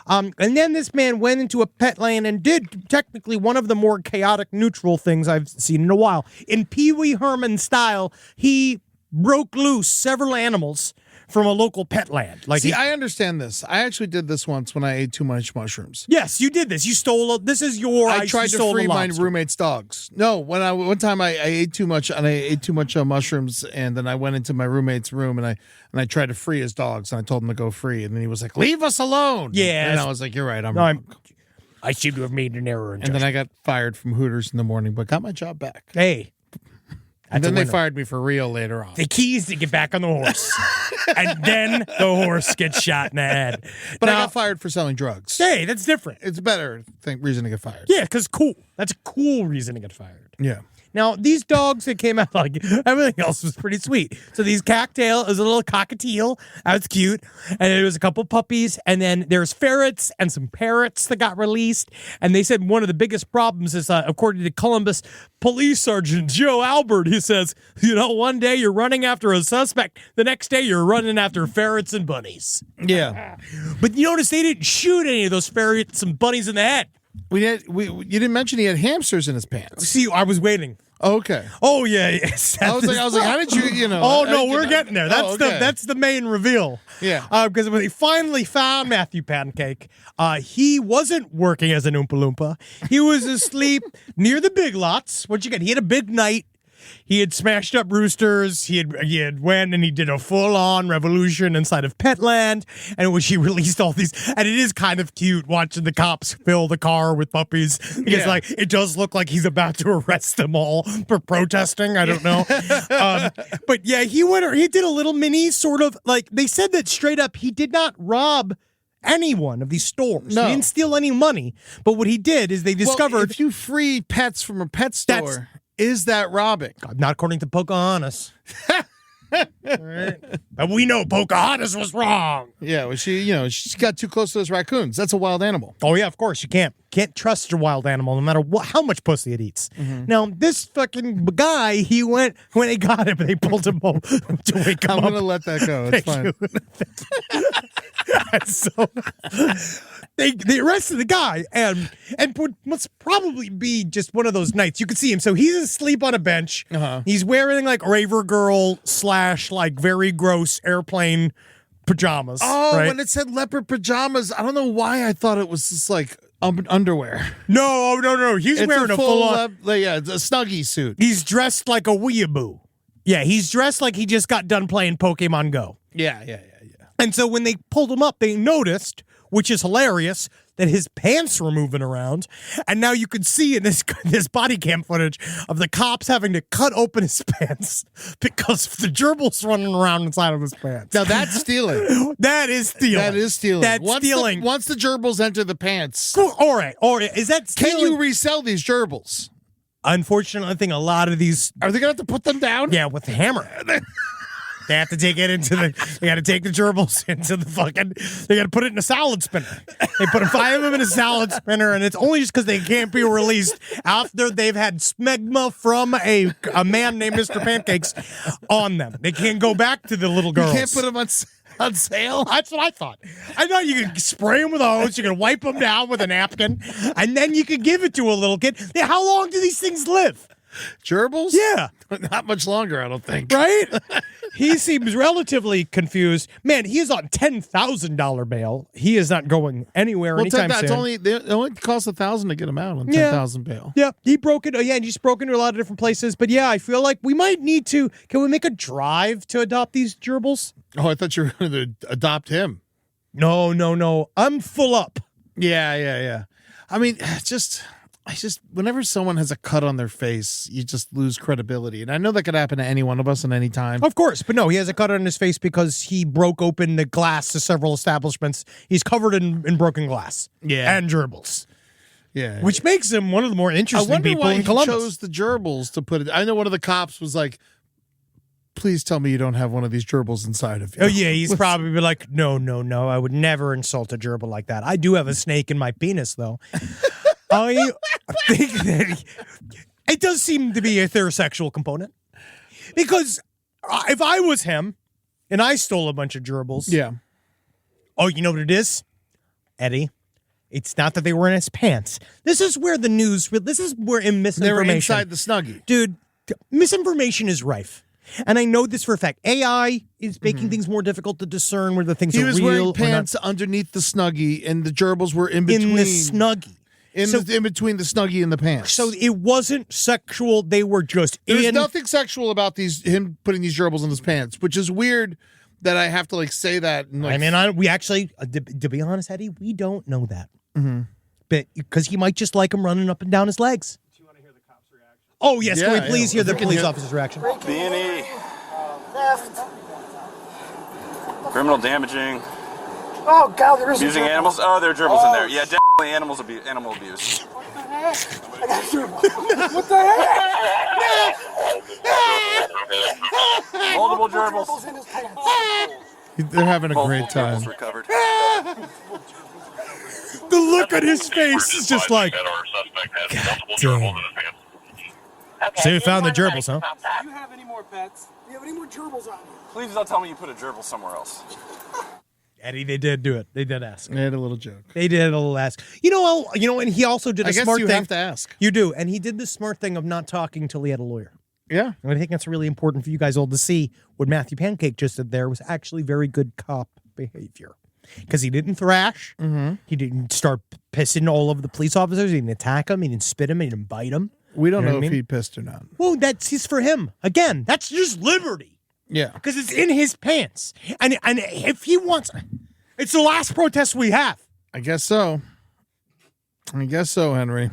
And then this man went into a pet land and did technically one of the more chaotic neutral things I've seen in a while. In Pee Wee Herman style, he broke loose several animals from a local pet land. Like, see, I understand this. I actually did this once when I ate too much mushrooms. Yes, you did this. You stole. This is your. I tried to free my roommate's dogs. No, one time I ate too much and I ate too much mushrooms, and then I went into my roommate's room and I tried to free his dogs, and I told him to go free, and then he was like, "Leave us alone." Yeah, and I was like, "You're right. I'm wrong." I seem to have made an error. And then I got fired from Hooters in the morning, but got my job back. Hey. And then they fired me for real later on. The key is to get back on the horse. And then the horse gets shot in the head. But now, I got fired for selling drugs. Hey, that's different. It's a better reason to get fired. Yeah, because cool. That's a cool reason to get fired. Yeah. Now, these dogs that came out, like, everything else was pretty sweet. So these cocktail is a little cockatiel. That was cute. And there was a couple puppies. And then there's ferrets and some parrots that got released. And they said one of the biggest problems is, according to Columbus Police Sergeant Joe Albert, he says, one day you're running after a suspect. The next day you're running after ferrets and bunnies. Yeah. But you notice they didn't shoot any of those ferrets and bunnies in the head. You didn't mention he had hamsters in his pants. See, I was waiting. Okay. Oh yeah, yes. I was like, how did you Oh no, we're getting there. That's the main reveal. Yeah. Because when they finally found Matthew Pancake, he wasn't working as an Oompa Loompa. He was asleep near the Big Lots. What'd you get? He had a big night. He had smashed up Roosters. He had went and he did a full-on revolution inside of Petland, and in which he released all these. And it is kind of cute watching the cops fill the car with puppies. Because it does look like he's about to arrest them all for protesting. I don't know. But yeah, he did a little mini sort of like, they said that straight up he did not rob any one of these stores. No. He didn't steal any money. But what he did is they discovered, if you free pets from a pet store, is that robbing? Not according to Pocahontas. Right. But we know Pocahontas was wrong. Yeah, well, she got too close to those raccoons. That's a wild animal. Oh yeah, of course you can't trust your wild animal no matter how much pussy it eats. Mm-hmm. Now this fucking guy, he went when they got him, they pulled him up to wake him up. I'm gonna let that go. It's fine. So they arrested the guy and what must probably be just one of those nights. You can see him. So he's asleep on a bench. Uh-huh. He's wearing like Raver Girl / like very gross airplane pajamas. Oh, right? when it said leopard pajamas, I don't know why I thought it was just like underwear. No. He's wearing a full on. It's a Snuggie suit. He's dressed like a weeaboo. Yeah, he's dressed like he just got done playing Pokemon Go. Yeah. And so when they pulled him up, they noticed, which is hilarious, that his pants were moving around. And now you can see in this body cam footage of the cops having to cut open his pants because of the gerbils running around inside of his pants. Now that's stealing. That is stealing. That is stealing. That's stealing. Once the gerbils enter the pants. All right. Is that stealing? Can you resell these gerbils? Unfortunately, I think a lot of these... Are they going to have to put them down? Yeah, with the hammer. They have to take it they got to take the gerbils into the they got to put it in a salad spinner. They put 5 of them in a salad spinner, and it's only just because they can't be released after they've had smegma from a man named Mr. Pancakes on them. They can't go back to the little girls. You can't put them on sale? That's what I thought. I thought you could spray them with a hose, you could wipe them down with a napkin, and then you could give it to a little kid. How long do these things live? Gerbils? Yeah. Not much longer, I don't think. Right? He seems relatively confused. Man, he is on $10,000 bail. He is not going anywhere anytime soon. It only costs $1,000 to get him out on $10,000 bail. Yeah, he broke it. Yeah, and he's broken into a lot of different places. But yeah, I feel like we might need to. Can we make a drive to adopt these gerbils? Oh, I thought you were going to adopt him. No. I'm full up. Yeah. I mean, whenever someone has a cut on their face, you just lose credibility. And I know that could happen to any one of us at any time. Of course, but no, he has a cut on his face because he broke open the glass to several establishments. He's covered in broken glass. Yeah. And gerbils. Yeah. Which makes him one of the more interesting people in he Columbus. chose the gerbils to put it. I know one of the cops was like, please tell me you don't have one of these gerbils inside of you. Oh, yeah, he's probably like, no. I would never insult a gerbil like that. I do have a snake in my penis, though. I think that it does seem to be a heterosexual component. Because if I was him and I stole a bunch of gerbils. Yeah. Oh, you know what it is? Eddie. It's not that they were in his pants. This is where misinformation. They were inside the Snuggie. Dude, misinformation is rife. And I know this for a fact. AI is making things more difficult to discern whether things are real or not. He was wearing pants underneath the Snuggie, and the gerbils were in between. In the Snuggie. In between the Snuggie and the pants. So it wasn't sexual. They were just There's nothing sexual about him putting these gerbils in his pants, which is weird that I have to say that. And I mean, we actually, to be honest, Eddie, we don't know that. Mm-hmm. But because he might just like him running up and down his legs. Do you want to hear the cop's reaction? Oh, yes. Can we please hear the police officer's reaction? B&E. Theft. Criminal damaging. Oh, God, there is Abusing animals? Oh, there are gerbils in there. Yeah, definitely animal abuse. What the heck? I got a gerbil. What the heck? Multiple gerbils. In his pants. They're having a great time. Recovered. The look on his face is just like, God damn. So you found the gerbils, huh? Do you have any more pets? Do you have any more gerbils on you? Please don't tell me you put a gerbil somewhere else. Eddie, they did do it. They did ask. They had a little joke. They did a little ask. And he also did a smart thing. I guess you have to ask. You do. And he did the smart thing of not talking until he had a lawyer. Yeah. And I think that's really important for you guys all to see. What Matthew Pancake just did there was actually very good cop behavior. Because he didn't thrash. Mm-hmm. He didn't start pissing all over the police officers. He didn't attack them. He didn't spit him. He didn't bite him. We don't know if he pissed or not. Well, that's for him. Again, that's just liberty. Yeah. Because it's in his pants. And if he wants... It's the last protest we have. I guess so. Henry.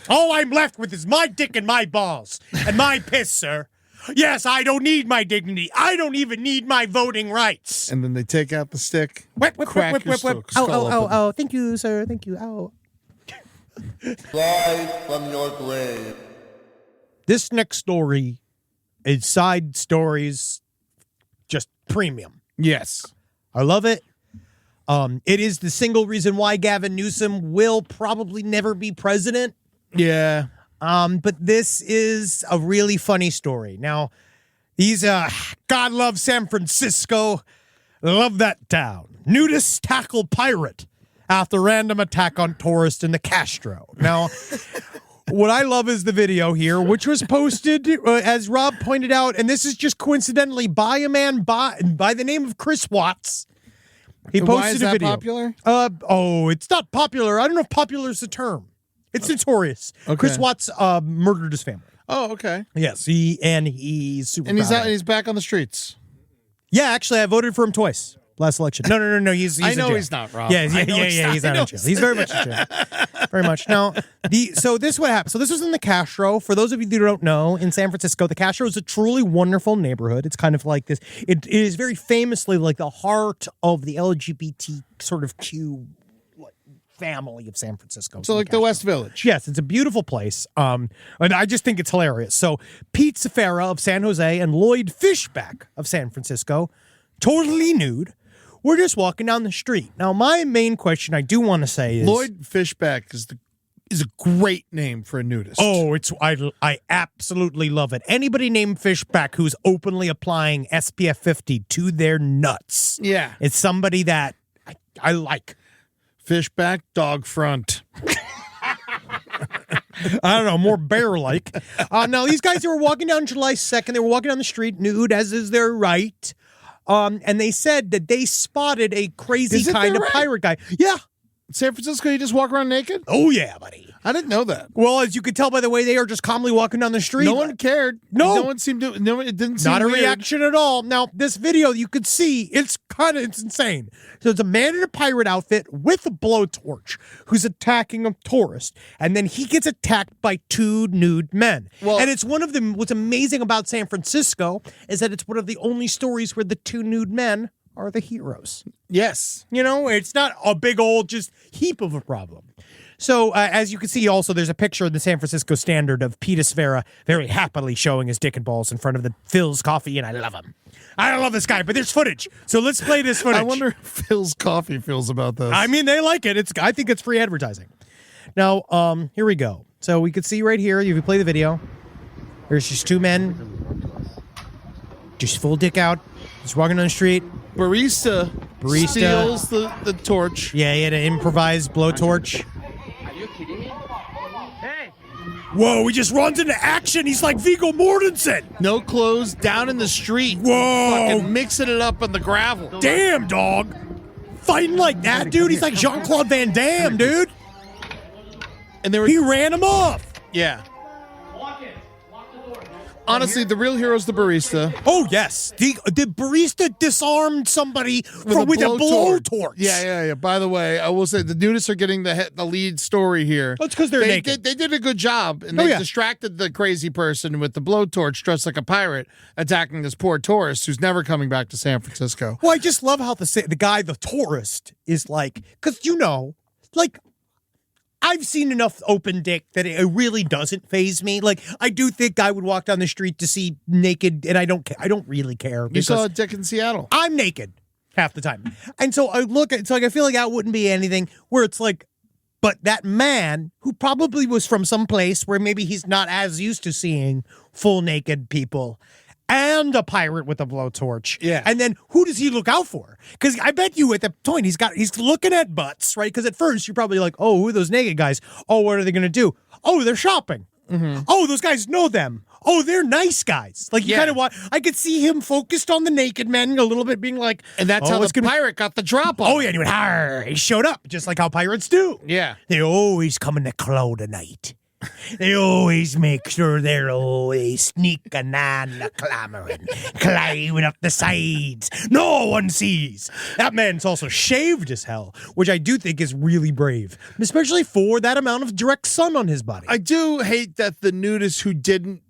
All I'm left with is my dick and my balls and my piss, sir. Yes, I don't need my dignity. I don't even need my voting rights. And then they take out the stick. Whip. Oh, thank you, sir. Thank you. Oh. Rise from your grave. This next story is side stories, just premium. Yes. I love it. It is the single reason why Gavin Newsom will probably never be president. Yeah. But this is a really funny story. Now, he's God loves San Francisco. Love that town. Nudist tackle pirate after random attack on tourist in the Castro. Now, what I love is the video here, which was posted, as Rob pointed out, and this is just coincidentally by a man by the name of Chris Watts. He posted Why is a that video. Popular? It's not popular. I don't know if popular is the term. It's notorious. Okay. Chris Watts murdered his family. Oh, okay. Yes, he's super. And he's proud out. of And it. he's back on the streets. Yeah, actually, I voted for him twice last election. No. He's I in know jail. he's not, Rob. Yeah. He's not in jail. He's very much in jail. Very much. Now, so this is what happened. So this was in the Castro. For those of you who don't know, in San Francisco, the Castro is a truly wonderful neighborhood. It's kind of like this. It is very famously like the heart of the LGBT sort of Q family of San Francisco. So like the West Village. Yes, it's a beautiful place. And I just think it's hilarious. So Pete Safara of San Jose and Lloyd Fishback of San Francisco, totally nude, we're just walking down the street. Now, my main question I do want to say is Lloyd Fishback is a great name for a nudist. Oh, I absolutely love it. Anybody named Fishback who's openly applying SPF 50 to their nuts. Yeah. It's somebody that I like. Fishback, dog front. I don't know, more bear-like. Now, these guys who were walking down July 2nd, they were walking down the street nude, as is their right. And they said that they spotted a crazy kind of pirate guy. Yeah. San Francisco, you just walk around naked? Oh, yeah, buddy. I didn't know that. Well, as you could tell by the way they are just calmly walking down the street. No one cared. No. No one seemed to. No, it didn't seem Not a weird. reaction at all. Now, this video, you could see, it's insane. So it's a man in a pirate outfit with a blowtorch who's attacking a tourist. And then he gets attacked by two nude men. Well, and it's one of them, what's amazing about San Francisco is that it's one of the only stories where the two nude men are the heroes. Yes. You know, it's not a big old just heap of a problem. So, as you can see, also, there's a picture in the San Francisco Standard of Peter Cetera very happily showing his dick and balls in front of the Phil's Coffee, and I love him. I love this guy, but there's footage. So let's play this footage. I wonder if Phil's Coffee feels about this. I mean, they like it. I think it's free advertising. Now, here we go. So we can see right here, if you play the video, there's just two men, just full dick out, just walking on the street. Barista steals the torch. Yeah, he had an improvised blowtorch. Whoa, he just runs into action. He's like Viggo Mortensen. No clothes, down in the street. Whoa. Fucking mixing it up on the gravel. Damn, dog. Fighting like that, dude. He's like Jean-Claude Van Damme, dude. And he ran him off. Yeah. Honestly, the real hero's the barista. Oh, yes. The barista disarmed somebody with a blowtorch. Yeah. By the way, I will say the nudists are getting the lead story here. That's because they're naked. They did a good job, and they distracted the crazy person with the blowtorch dressed like a pirate attacking this poor tourist who's never coming back to San Francisco. Well, I just love how the guy, the tourist, is like, because, I've seen enough open dick that it really doesn't faze me. Like, I do think I would walk down the street to see naked, and I don't really care. You saw a dick in Seattle. I'm naked half the time. And so I look at, it's like, I feel like that wouldn't be anything where it's like, but that man who probably was from some place where maybe he's not as used to seeing full naked people and a pirate with a blowtorch. Yeah. And then who does he look out for? Because I bet you at the point he's looking at butts, right? Because at first you're probably like, oh, who are those naked guys? Oh, what are they going to do? Oh, they're shopping. Mm-hmm. Oh, those guys know them. Oh, they're nice guys. Like, you kind of want, I could see him focused on the naked men a little bit being like, and that's how the pirate got the drop on. Oh, yeah, and he went, "Arr," he showed up, just like how pirates do. Yeah. They always come in the cloud tonight. They always make sure they're always sneaking on the clamoring, climbing up the sides. No one sees. That man's also shaved as hell, which I do think is really brave, especially for that amount of direct sun on his body. I do hate that the nudist who didn't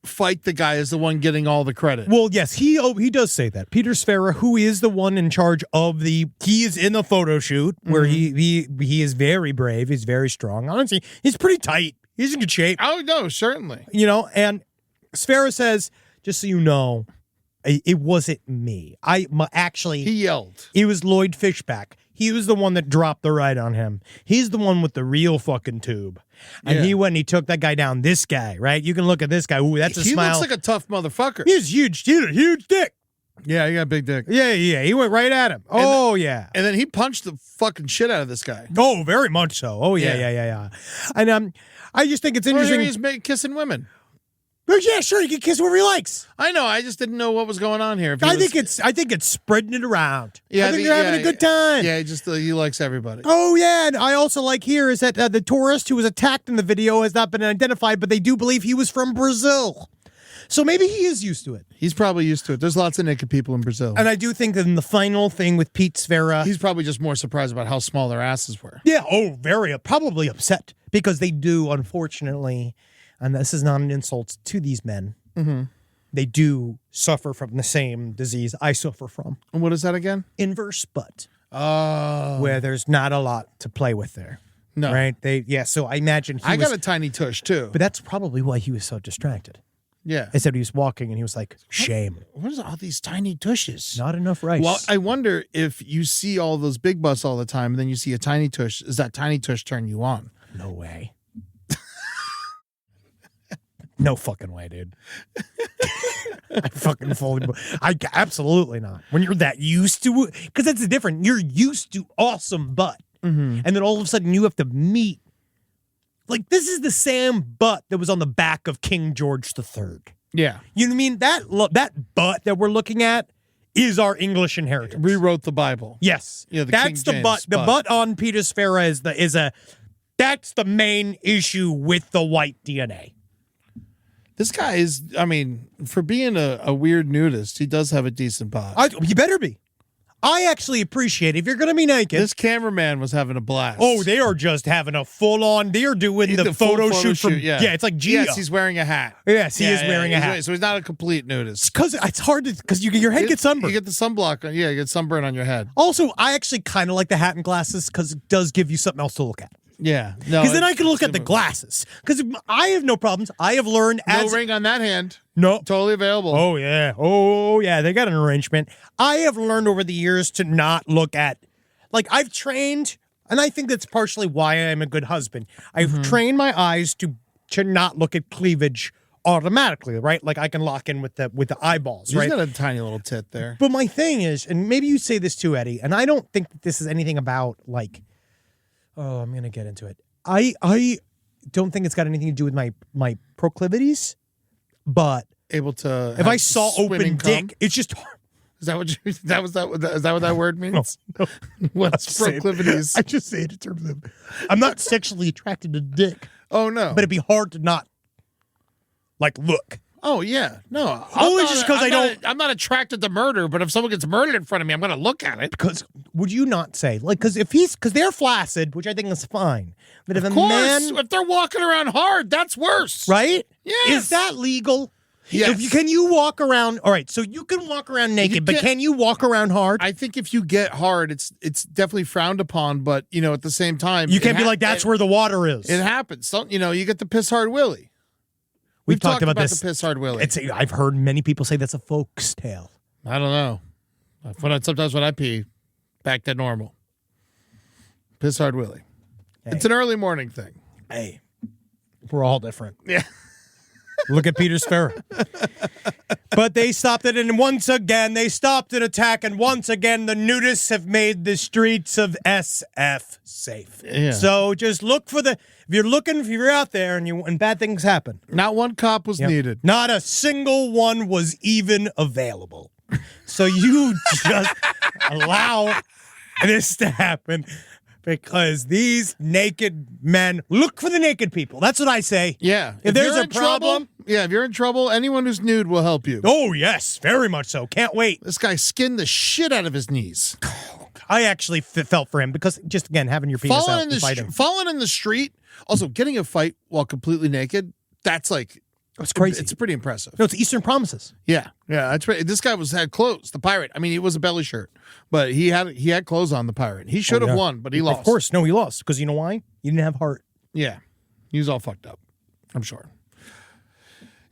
fight the guy is the one getting all the credit. Well, yes, he does say that. Peter Cetera, who is the one in charge of he is in a photo shoot where he is very brave. He's very strong. Honestly, he's pretty tight. He's in good shape. Oh, no, certainly. And Sfera says, just so you know, it wasn't me. He yelled. It was Lloyd Fishback. He was the one that dropped the ride on him. He's the one with the real fucking tube. And he went and he took that guy down. This guy, right? You can look at this guy. Ooh, that's a smile. He looks like a tough motherfucker. He's huge. He had a huge dick. Yeah, he got a big dick. Yeah. He went right at him. Yeah. And then he punched the fucking shit out of this guy. Oh, very much so. Oh, yeah. And I just think it's interesting. He's kissing women. Well, yeah, sure, he can kiss whoever he likes. I know. I just didn't know what was going on here. I think it's spreading it around. Yeah, I think they're having a good time. Yeah, he likes everybody. Oh yeah, and I also like here is that the tourist who was attacked in the video has not been identified, but they do believe he was from Brazil. So maybe he is used to it. He's probably used to it. There's lots of naked people in Brazil. And I do think that in the final thing with Pete Cetera, he's probably just more surprised about how small their asses were. Yeah, probably upset because they do, unfortunately, and this is not an insult to these men, they do suffer from the same disease I suffer from. And what is that again? Inverse butt. Oh. Where there's not a lot to play with there. No. Right? So I imagine I got a tiny tush too. But that's probably why he was so distracted. Yeah. I said he was walking and he was like, shame. What is all these tiny tushes? Not enough rice. Well, I wonder if you see all those big butts all the time and then you see a tiny tush, does that tiny tush turn you on? No way. No fucking way, dude. Absolutely not. When you're that used to it, because that's different. You're used to awesome butt. And then all of a sudden you have to meet. Like, this is the same butt that was on the back of King George III. Yeah. You know what I mean? That butt that we're looking at is our English inheritance. Rewrote the Bible. Yes. Yeah, that's King the James butt. The butt on Peter Sfera that's the main issue with the white DNA. This guy is, I mean, for being a weird nudist, he does have a decent bod. You better be. I actually appreciate it. If you're going to be naked. This cameraman was having a blast. Oh, they are just having a full-on, they are doing the photo shoot from, yeah. It's like Gio. Yes, he's wearing a hat. Yes, he is wearing a hat. So he's not a complete nudist. Because it's hard to, because your head gets sunburned. You get the sunblock, you get sunburn on your head. Also, I actually kind of like the hat and glasses because it does give you something else to look at. Yeah. No. Because then I can look at the glasses. Because I have no problems. I have learned no ring on that hand. No. Totally available. Oh, yeah. Oh, yeah. They got an arrangement. I have learned over the years to not look at, like, I've trained, and I think that's partially why I'm a good husband. I've trained my eyes to not look at cleavage automatically, right? Like, I can lock in with the eyeballs, right? He's got a tiny little tit there. But my thing is, and maybe you say this too, Eddie, and I don't think that this is anything about, like, oh, I'm going to get into it. I don't think it's got anything to do with my proclivities, but able to if I saw open dick, it's just is that what is that what that word means? No. What's proclivities? I just say it in terms of I'm not sexually attracted to dick. Oh no. But it'd be hard to not like look. Oh yeah. No. Only just because I'm not attracted to murder, but if someone gets murdered in front of me, I'm gonna look at it. Because would you not say, like, because they're flaccid, which I think is fine. But if of a course, man, if they're walking around hard, that's worse. Right? Yes. Is that legal? Yes. Can you walk around? All right, so you can walk around naked, but can you walk around hard? I think if you get hard, it's definitely frowned upon. But at the same time, you can't be like that's where the water is. It happens. So, you get the piss hard willy. We've talked about this. The piss hard willy. I've heard many people say that's a folk's tale. I don't know. Sometimes when I pee, back to normal. Piss hard willy. Hey. It's an early morning thing. Hey, we're all different. Yeah. Look at Peter Sfera. But they stopped it, and once again, they stopped an attack, and once again, the nudists have made the streets of SF safe. Yeah. So just look for if you're out there and bad things happen. Not one cop was needed. Not a single one was even available. So you just allow this to happen. Because these naked men, look for the naked people. That's what I say. Yeah. If there's a problem. If you're in trouble, anyone who's nude will help you. Oh, yes. Very much so. Can't wait. This guy skinned the shit out of his knees. I actually felt for him because, just again, having your penis out and fighting. Falling in the street, also getting a fight while completely naked, that's like... It's crazy. It's pretty impressive. No, it's Eastern Promises. Yeah. That's right. This guy had clothes. The pirate. I mean, he was a belly shirt, but he had clothes on. The pirate. He should have won, but he lost. Of course, no, he lost because you know why? He didn't have heart. Yeah, he was all fucked up. I'm sure.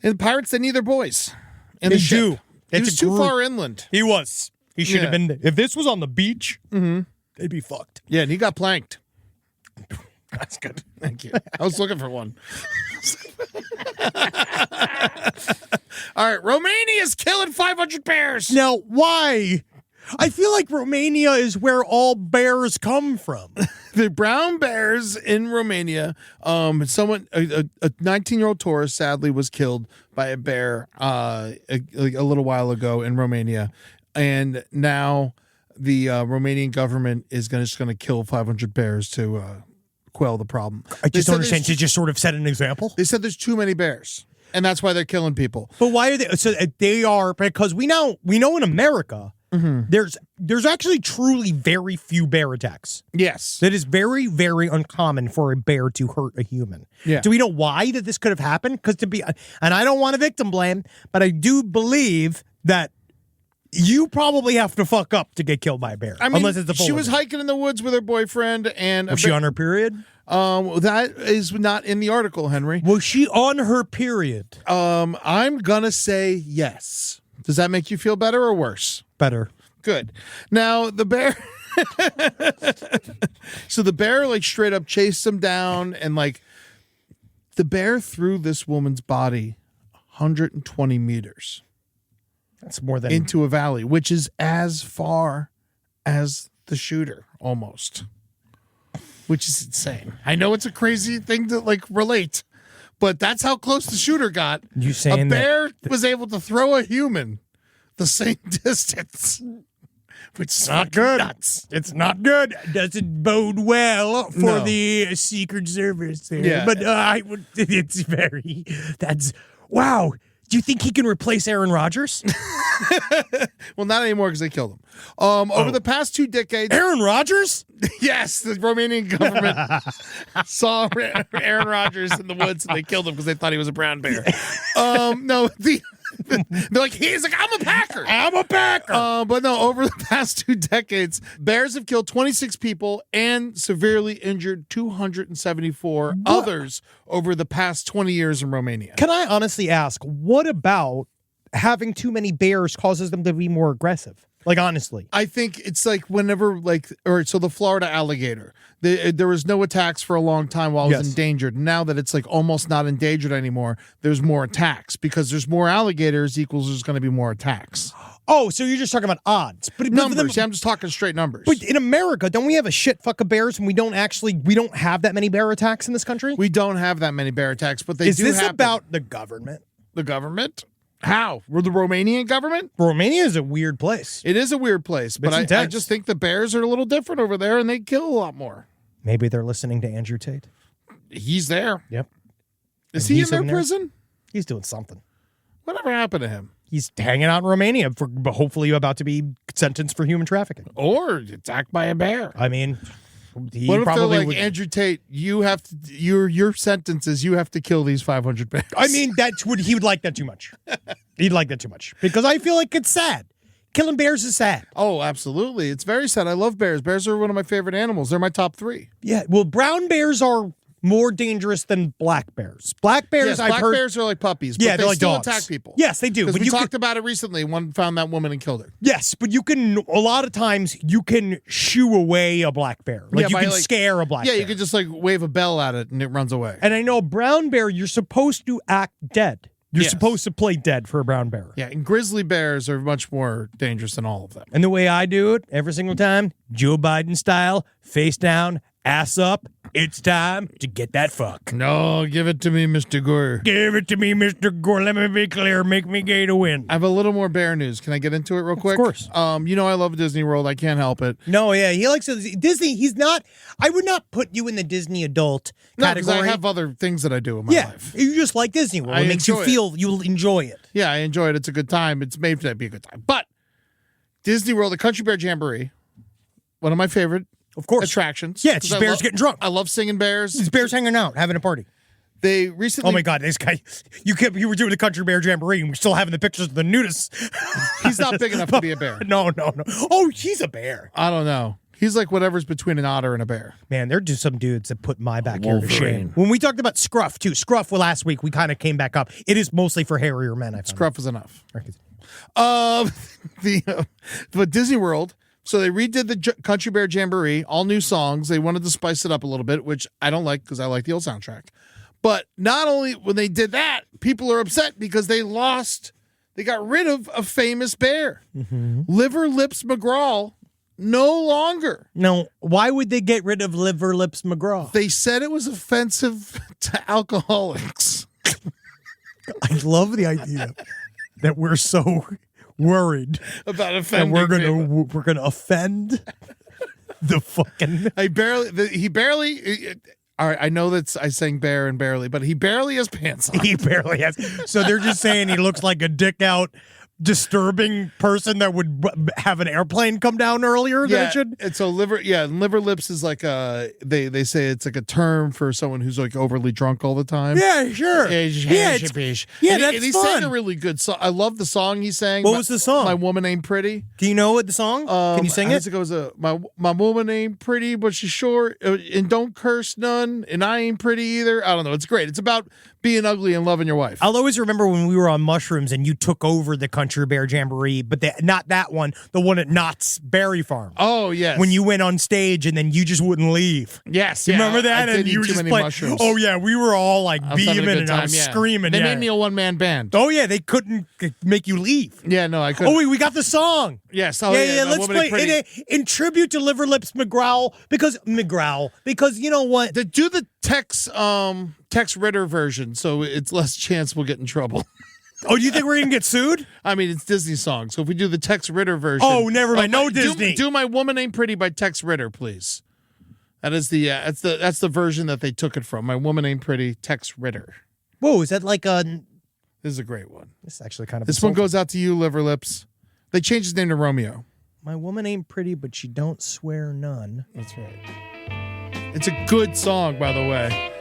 And the pirates, they need their boys. And they do. He was too far inland. He was. He should have been. If this was on the beach, they'd be fucked. Yeah, and he got planked. That's good. Thank you. I was looking for one. All right, Romania's killing 500 bears. Now, why? I feel like Romania is where all bears come from. The brown bears in Romania. A 19-year-old tourist sadly was killed by a bear a little while ago in Romania, and now the Romanian government is just going to kill 500 bears to quell the problem. I just don't understand. To just sort of set an example. They said there's too many bears, and that's why they're killing people. But why are they? So they are because we know in America. There's actually truly very few bear attacks. Yes. That is very, very uncommon for a bear to hurt a human. Yeah. Do we know why that this could have happened? Because and I don't want to victim blame, but I do believe that you probably have to fuck up to get killed by a bear. I mean, unless it's a she was hiking in the woods with her boyfriend, and was she on her period? That is not in the article, Henry. Was she on her period? I'm gonna say yes. Does that make you feel better or worse? Better. Good. Now the bear. So the bear straight up chased him down, and the bear threw this woman's body 120 meters. That's more than into a valley, which is as far as the shooter almost. Which is insane. I know it's a crazy thing to relate, but that's how close the shooter got. You saying a bear was able to throw a human the same distance. Which is Not good. Nuts. It's not good. Doesn't bode well for the Secret Service there. Yeah. But it's very, wow. Do you think he can replace Aaron Rodgers? Well, not anymore because they killed him. Over the past 2 decades. Aaron Rodgers? Yes, the Romanian government saw Aaron Rodgers in the woods and they killed him because they thought he was a brown bear. No, they're like, he's like, I'm a Packer. I'm a Packer. But no, over the past 2 decades, bears have killed 26 people and severely injured 274 others over the past 20 years in Romania. Can I honestly ask, what about having too many bears causes them to be more aggressive? Like, honestly. I think it's like whenever, so the Florida alligator, there was no attacks for a long time while it was endangered. Now that it's like almost not endangered anymore, there's more attacks because there's more alligators equals there's going to be more attacks. Oh, so you're just talking about odds. But numbers. I'm just talking straight numbers. But in America, don't we have a shit fuck of bears and we don't have that many bear attacks in this country? We don't have that many bear attacks, but they do happen. Is this about the government? The government? How? Were the Romanian government? Romania is a weird place. It is a weird place, but I just think the bears are a little different over there and they kill a lot more. Maybe they're listening to Andrew Tate. He's there. Yep. Is he in their prison? He's doing something. Whatever happened to him? He's hanging out in Romania for hopefully about to be sentenced for human trafficking. Or attacked by a bear. I mean, he what if probably they're like, Andrew Tate, you have to, your sentence is you have to kill these 500 bears. I mean, he would like that too much. He'd like that too much. Because I feel like it's sad. Killing bears is sad. Oh, absolutely. It's very sad. I love bears. Bears are one of my favorite animals. They're my top 3. Yeah, well, brown bears are more dangerous than black bears. Black bears, I've heard, bears are like puppies, but they like still dogs. attack people. Yes, they do. But we talked about it recently. One found that woman and killed her. Yes, but a lot of times you can shoo away a black bear. Like you can scare a black bear. Yeah, you could just like wave a bell at it and it runs away. And I know a brown bear, you're supposed to act dead. You're supposed to play dead for a brown bear. Yeah, and grizzly bears are much more dangerous than all of them. And the way I do it every single time, Joe Biden style, face down, ass up, it's time to get that fuck. No, give it to me, Mr. Gore. Give it to me, Mr. Gore. Let me be clear. Make me gay to win. I have a little more bear news. Can I get into it real quick? Of course. You know I love Disney World. I can't help it. No, yeah, he likes Disney. He's not. I would not put you in the Disney adult category. No, because I have other things that I do in my life. You just like Disney World. It makes you feel you'll enjoy it. Yeah, I enjoy it. It's a good time. It's made to be a good time. But Disney World, the Country Bear Jamboree, one of my favorite. Of course. Attractions. Yeah, it's bears getting drunk. I love singing bears. It's bears hanging out, having a party. They recently. Oh my God, this guy! You were doing the Country Bear Jamboree, and we're still having the pictures of the nudists. He's not big enough to be a bear. No. Oh, he's a bear. I don't know. He's like whatever's between an otter and a bear. Man, there are just some dudes that put my backyard to shame. When we talked about Scruff too, last week we kind of came back up. It is mostly for hairier men. Scruff is enough. But Disney World. So they redid the Country Bear Jamboree, all new songs. They wanted to spice it up a little bit, which I don't like because I like the old soundtrack. But not only when they did that, people are upset because they got rid of a famous bear. Mm-hmm. Liver Lips McGraw, no longer. No, why would they get rid of Liver Lips McGraw? They said it was offensive to alcoholics. I love the idea that we're so worried about offending. And we're gonna offend the fucking. He barely. All right, I know that I sang bear and barely, but he barely has pants on. He barely has. So they're just saying he looks like a dick out, disturbing person that would have an airplane come down earlier than it should. And so liver lips is like they say it's like a term for someone who's like overly drunk all the time. Yeah, sure. That's and he sang a really good song. I love the song he sang. What was the song? My Woman Ain't Pretty. Do you know what the song? Can you sing it? It goes, my woman ain't pretty, but she's short, and don't curse none, and I ain't pretty either. I don't know. It's great. It's about being ugly and loving your wife. I'll always remember when we were on mushrooms and you took over the Country Bear Jamboree, but not that one, the one at Knott's Berry Farm. Oh, yes. When you went on stage and then you just wouldn't leave. Yes. You remember that? I and you were just playing. Mushrooms. Oh, yeah. We were all like beaming and I was screaming. They made me a one-man band. Oh, yeah. They couldn't make you leave. Yeah, no, I couldn't. Oh, wait. We got the song. Yes. Oh, yeah. Let's play in tribute to Liver Lips McGraw because you know what? Do the Tex Ritter version so it's less chance we'll get in trouble. Oh, do you think we're going to get sued? I mean, it's Disney songs. So if we do the Tex Ritter version. Oh, never mind. No Disney. Do My Woman Ain't Pretty by Tex Ritter, please. That is that's the version that they took it from. My Woman Ain't Pretty, Tex Ritter. Whoa, is that like a... This is a great one. This is actually kind of This one goes out to you, Liver Lips. They changed his name to Romeo. My woman ain't pretty, but she don't swear none. That's right. It's a good song, by the way.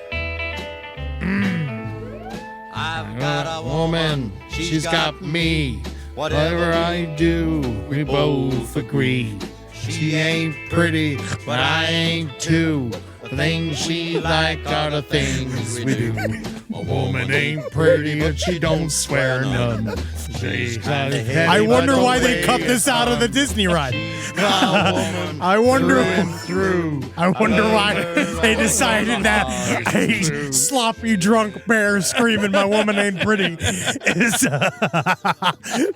I've got a woman, she's got me. Whatever I do, we both agree. She ain't pretty, but I ain't too. The things she like are the things we do. A woman ain't pretty, but she don't swear none. I wonder why they cut this out of the Disney ride. I wonder why they decided that a sloppy drunk bear screaming "My woman ain't pretty" is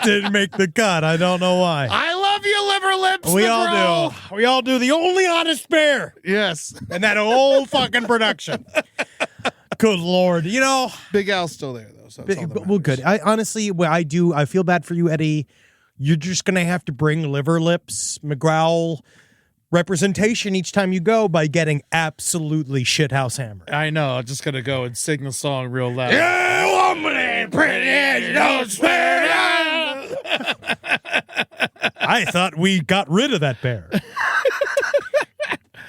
didn't make the cut. I don't know why. I love you, Liver Lips. We all do. We all do. The only honest bear. Yes. And that whole fucking production. Good Lord. You know, Big Al's still there, though. So well, good. I honestly, I feel bad for you, Eddie. You're just going to have to bring Liver Lips, McGraw representation each time you go by getting absolutely shithouse hammered. I know. I'm just going to go and sing the song real loud. Yeah, woman ain't pretty and you don't swear. I thought we got rid of that bear.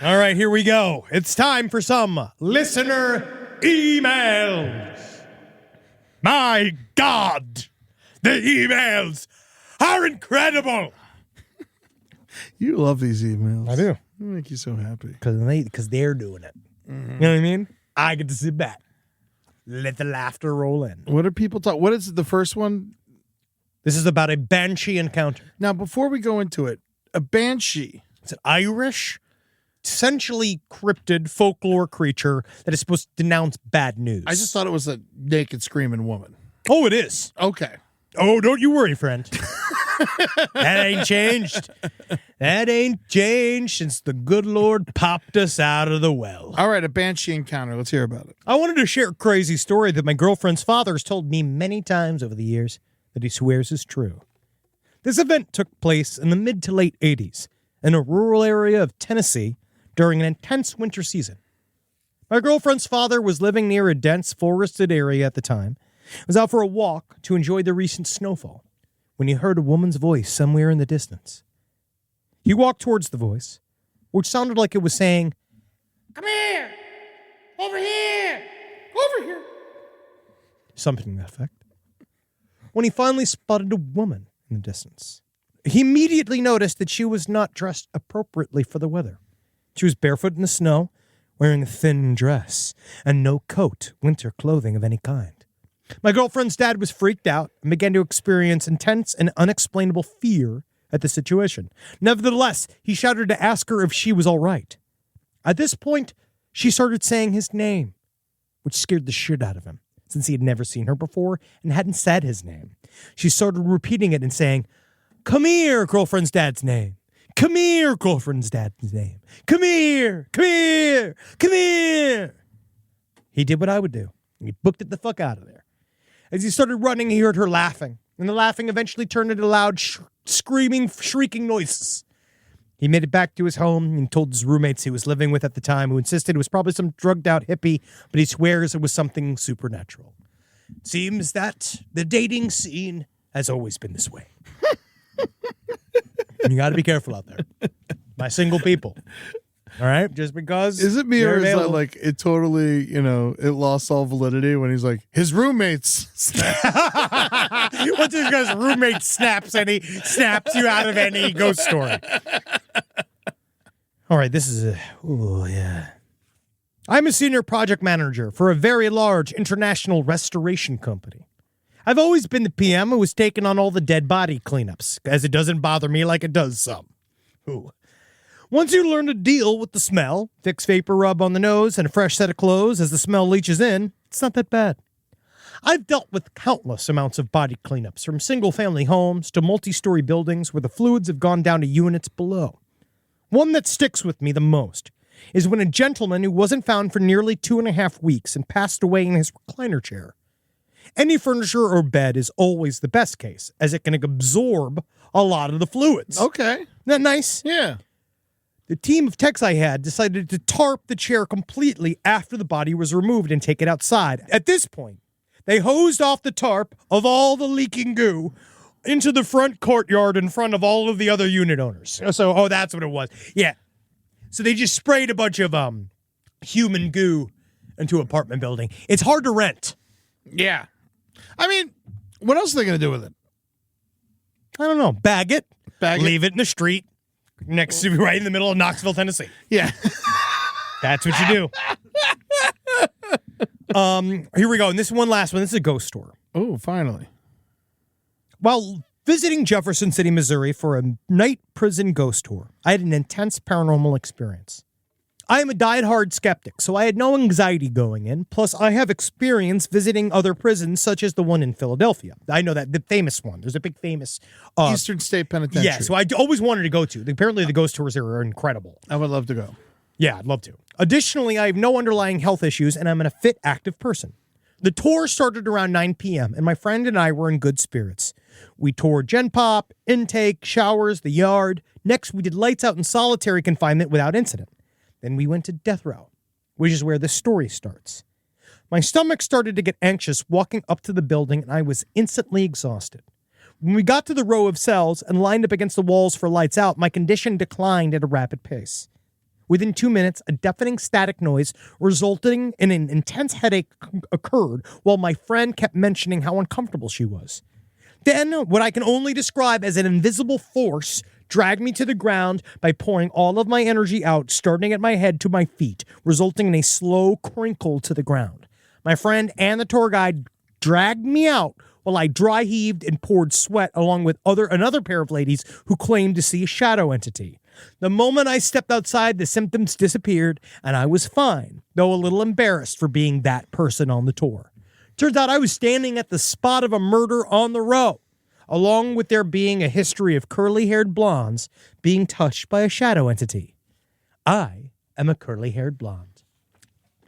All right, here we go. It's time for some listener emails. My God, the emails are incredible. You love these emails. I do. They make you so happy. Because they're doing it. Mm-hmm. You know what I mean? I get to sit back. Let the laughter roll in. What are people talking? What is the first one? This is about a banshee encounter. Now, before we go into it, a banshee. It's an Irish, essentially cryptid folklore creature that is supposed to denounce bad news. I just thought it was a naked screaming woman. Oh, it is. Okay. Oh, don't you worry, friend. That ain't changed. That ain't changed since the good Lord popped us out of the well. All right, a banshee encounter. Let's hear about it. I wanted to share a crazy story that my girlfriend's father has told me many times over the years that he swears is true. This event took place in the mid to late 80s in a rural area of Tennessee during an intense winter season. My girlfriend's father was living near a dense forested area at the time. He was out for a walk to enjoy the recent snowfall when he heard a woman's voice somewhere in the distance. He walked towards the voice, which sounded like it was saying, "Come here! Over here! Over here!" Something to that effect. When he finally spotted a woman in the distance, he immediately noticed that she was not dressed appropriately for the weather. She was barefoot in the snow, wearing a thin dress and no coat, winter clothing of any kind. My girlfriend's dad was freaked out and began to experience intense and unexplainable fear at the situation. Nevertheless, he shouted to ask her if she was all right. At this point, she started saying his name, which scared the shit out of him, since he had never seen her before and hadn't said his name. She started repeating it and saying, "Come here, girlfriend's dad's name. Come here, girlfriend's dad's name. Come here, come here, come here." He did what I would do. He booked it the fuck out of there. As he started running, he heard her laughing, and the laughing eventually turned into loud, screaming, shrieking noises. He made it back to his home and told his roommates he was living with at the time, who insisted it was probably some drugged-out hippie, but he swears it was something supernatural. It seems that the dating scene has always been this way. You got to be careful out there. My single people. All right? Just because. Is it me or is that like it totally, it lost all validity when he's like, his roommates. What's this guy's roommate snaps you out of any ghost story? All right, this is I'm a senior project manager for a very large international restoration company. I've always been the PM who was taking on all the dead body cleanups, as it doesn't bother me like it does some. Ooh. Once you learn to deal with the smell, fix vapor rub on the nose and a fresh set of clothes as the smell leaches in, it's not that bad. I've dealt with countless amounts of body cleanups, from single-family homes to multi-story buildings where the fluids have gone down to units below. One that sticks with me the most is when a gentleman who wasn't found for nearly 2.5 weeks and passed away in his recliner chair. Any furniture or bed is always the best case, as it can absorb a lot of the fluids. Okay. Isn't that nice? Yeah. The team of techs I had decided to tarp the chair completely after the body was removed and take it outside. At this point, they hosed off the tarp of all the leaking goo into the front courtyard in front of all of the other unit owners. So, that's what it was. Yeah. So they just sprayed a bunch of human goo into an apartment building. It's hard to rent. Yeah. I mean, what else are they going to do with it? I don't know. Bag it. Leave it. it in the street next to right in the middle of Knoxville, Tennessee. Yeah. That's what you do. Here we go. And this is one last one. This is a ghost story. Oh, finally. While visiting Jefferson City, Missouri for a night prison ghost tour, I had an intense paranormal experience. I am a diehard skeptic, so I had no anxiety going in. Plus, I have experience visiting other prisons, such as the one in Philadelphia. I know that, the famous one. There's a big famous... Eastern State Penitentiary. Yeah, so I always wanted to go to. Apparently, the ghost tours there are incredible. I would love to go. Yeah, I'd love to. Additionally, I have no underlying health issues, and I'm a fit, active person. The tour started around 9 p.m., and my friend and I were in good spirits. We toured Gen Pop, intake, showers, the yard. Next, we did lights out in solitary confinement without incident. Then we went to death row, which is where the story starts. My stomach started to get anxious walking up to the building, and I was instantly exhausted. When we got to the row of cells and lined up against the walls for lights out, my condition declined at a rapid pace. Within 2 minutes, a deafening static noise resulting in an intense headache occurred while my friend kept mentioning how uncomfortable she was. Then, what I can only describe as an invisible force dragged me to the ground by pouring all of my energy out, starting at my head to my feet, resulting in a slow crinkle to the ground. My friend and the tour guide dragged me out while I dry heaved and poured sweat along with another pair of ladies who claimed to see a shadow entity. The moment I stepped outside, the symptoms disappeared, and I was fine, though a little embarrassed for being that person on the tour. Turns out I was standing at the spot of a murder on the row, along with there being a history of curly-haired blondes being touched by a shadow entity. I am a curly-haired blonde.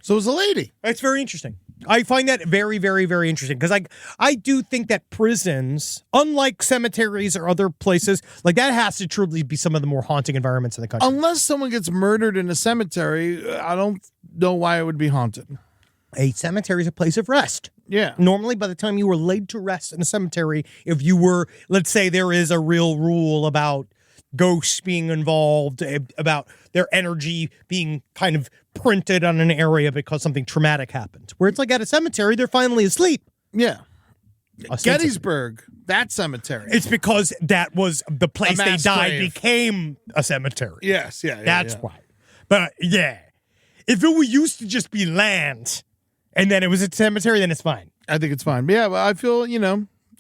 So it was a lady. It's very interesting. I find that very, very, very interesting because I do think that prisons, unlike cemeteries or other places, like that has to truly be some of the more haunting environments in the country. Unless someone gets murdered in a cemetery, I don't know why it would be haunted. A cemetery is a place of rest. Yeah. Normally, by the time you were laid to rest in a cemetery, if you were, let's say there is a real rule about ghosts being involved, about their energy being kind of printed on an area because something traumatic happened. Where it's like at a cemetery, they're finally asleep. Yeah. Gettysburg, that cemetery. It's because that was the place they died grave. Became a cemetery. Yes, yeah. That's why. But yeah, if it used to just be land and then it was a cemetery, then it's fine. I think it's fine. But yeah, I feel,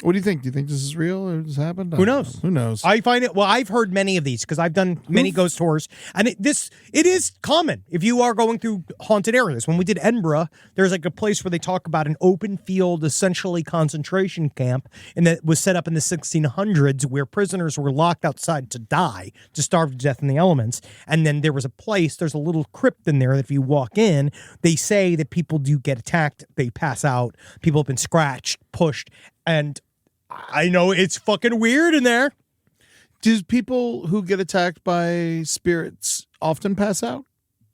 what do you think? Do you think this is real or this happened? Who knows? Who knows? I find it, I've heard many of these because I've done many ghost tours, and it is common if you are going through haunted areas. When we did Edinburgh, there's like a place where they talk about an open field, essentially concentration camp, and that was set up in the 1600s where prisoners were locked outside to die, to starve to death in the elements. And then there's a little crypt in there that if you walk in, they say that people do get attacked, they pass out, people have been scratched, pushed, and I know it's fucking weird in there. Do people who get attacked by spirits often pass out?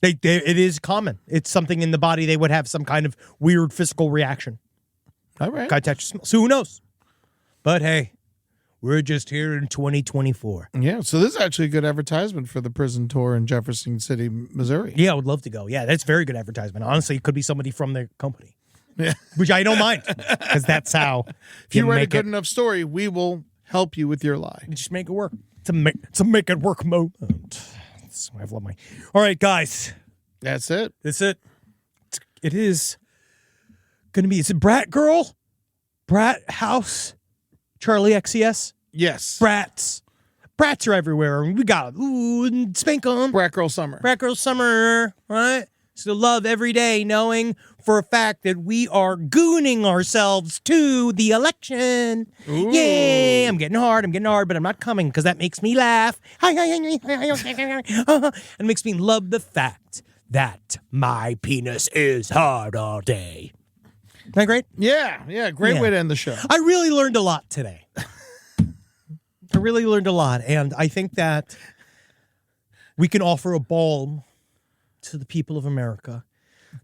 It is common. It's something in the body. They would have some kind of weird physical reaction. All right. So who knows? But hey, we're just here in 2024. Yeah, so this is actually a good advertisement for the prison tour in Jefferson City, Missouri. Yeah, I would love to go. Yeah, that's very good advertisement. Honestly, it could be somebody from the company. Yeah. Which I don't mind because that's how if you write a good enough story, we will help you with your lie. Just make it work. It's a make it work moment. I've loved my. All right, guys. That's it. That's it. It is going to be. Is it Brat Girl? Brat House? Charlie XCS? Yes. Brats. Brats are everywhere. We got spank 'em. Brat Girl Summer. Brat Girl Summer. Right? So love every day, knowing for a fact that we are gooning ourselves to the election. Ooh. Yay! I'm getting hard, but I'm not coming because that makes me laugh. It makes me love the fact that my penis is hard all day. Isn't that great? Yeah. Great way to end the show. I really learned a lot today. I really learned a lot, and I think that we can offer a balm to the people of America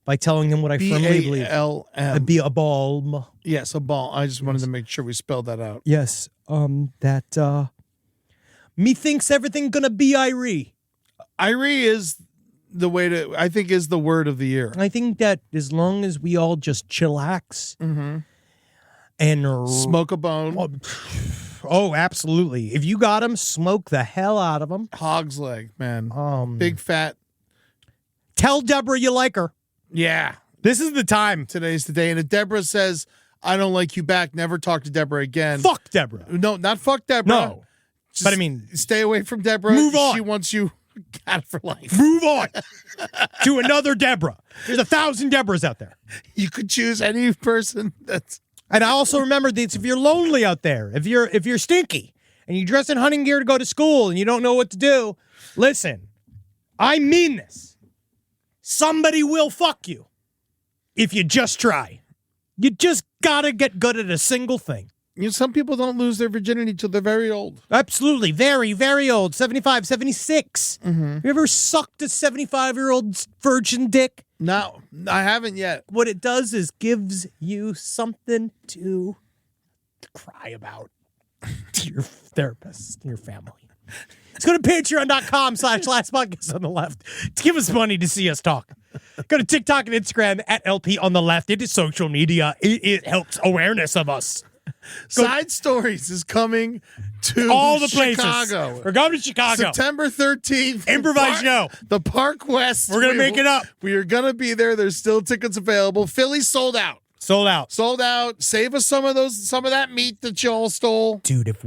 by telling them what I firmly believe. B-A-L-M. Be a balm. Yes, a balm. I just wanted to make sure we spelled that out. Yes. That methinks everything gonna be Irie. Irie is the way to, I think, is the word of the year. I think that as long as we all just chillax and smoke a bone. Oh, absolutely. If you got them, smoke the hell out of them. Hog's leg, man. Big fat. Tell Deborah you like her. Yeah. This is the time. Today's the day. And if Deborah says, I don't like you back, never talk to Deborah again. Fuck Deborah. No, not fuck Deborah. No. Just but I mean, stay away from Deborah. Move on. She wants you out for life. Move on to another Deborah. There's 1,000 Deborahs out there. You could choose any person that's. And I also remember this: if you're lonely out there, if you're stinky and you dress in hunting gear to go to school and you don't know what to do, listen. I mean this. Somebody will fuck you if you just try. You just gotta get good at a single thing. You know, some people don't lose their virginity till they're very old. Absolutely. Very, very old. 75, 76. You ever sucked a 75-year-old virgin dick? No, I haven't yet. What it does is gives you something to cry about to your therapist, to your family. Let's go to patreon.com/lastpodcast on the left to give us money to see us talk. Go to TikTok and Instagram at LP on the left. It is social media. It helps awareness of us. Side Stories is coming to all the places. Chicago. We're going to Chicago. September 13th. Improvise show. The Park West. We're going to make it up. We are going to be there. There's still tickets available. Philly sold out. Sold out. Sold out. Save us some of that meat that y'all stole. Dude, if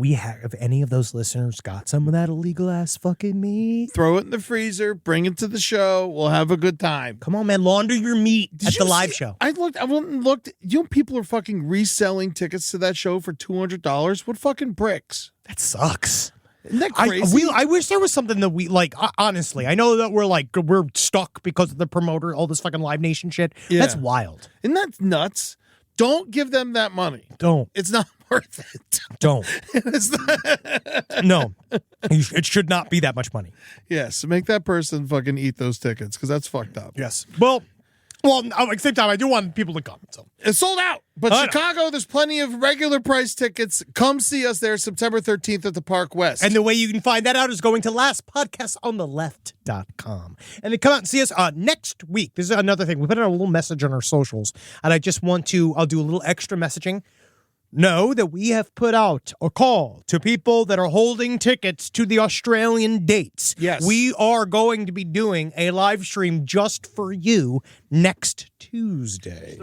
any of those listeners got some of that illegal ass fucking meat, throw it in the freezer, bring it to the show. We'll have a good time. Come on, man. Launder your meat at the live show. I went and looked. You know, people are fucking reselling tickets to that show for $200. What fucking bricks? That sucks. Isn't that crazy? I wish there was something that we like. Honestly, I know that we're stuck because of the promoter, all this fucking Live Nation shit. Yeah. That's wild. Isn't that nuts? Don't give them that money. Don't. It's not worth it. Don't. No. It should not be that much money. Yes. Make that person fucking eat those tickets because that's fucked up. Yes. Well, at the same time, I do want people to come. So it's sold out. But Chicago, there's plenty of regular price tickets. Come see us there September 13th at the Park West. And the way you can find that out is going to lastpodcastonTheLeft.com. And then come out and see us next week. This is another thing. We put out a little message on our socials, and I'll do a little extra messaging. Know that we have put out a call to people that are holding tickets to the Australian dates. Yes. We are going to be doing a live stream just for you next Tuesday.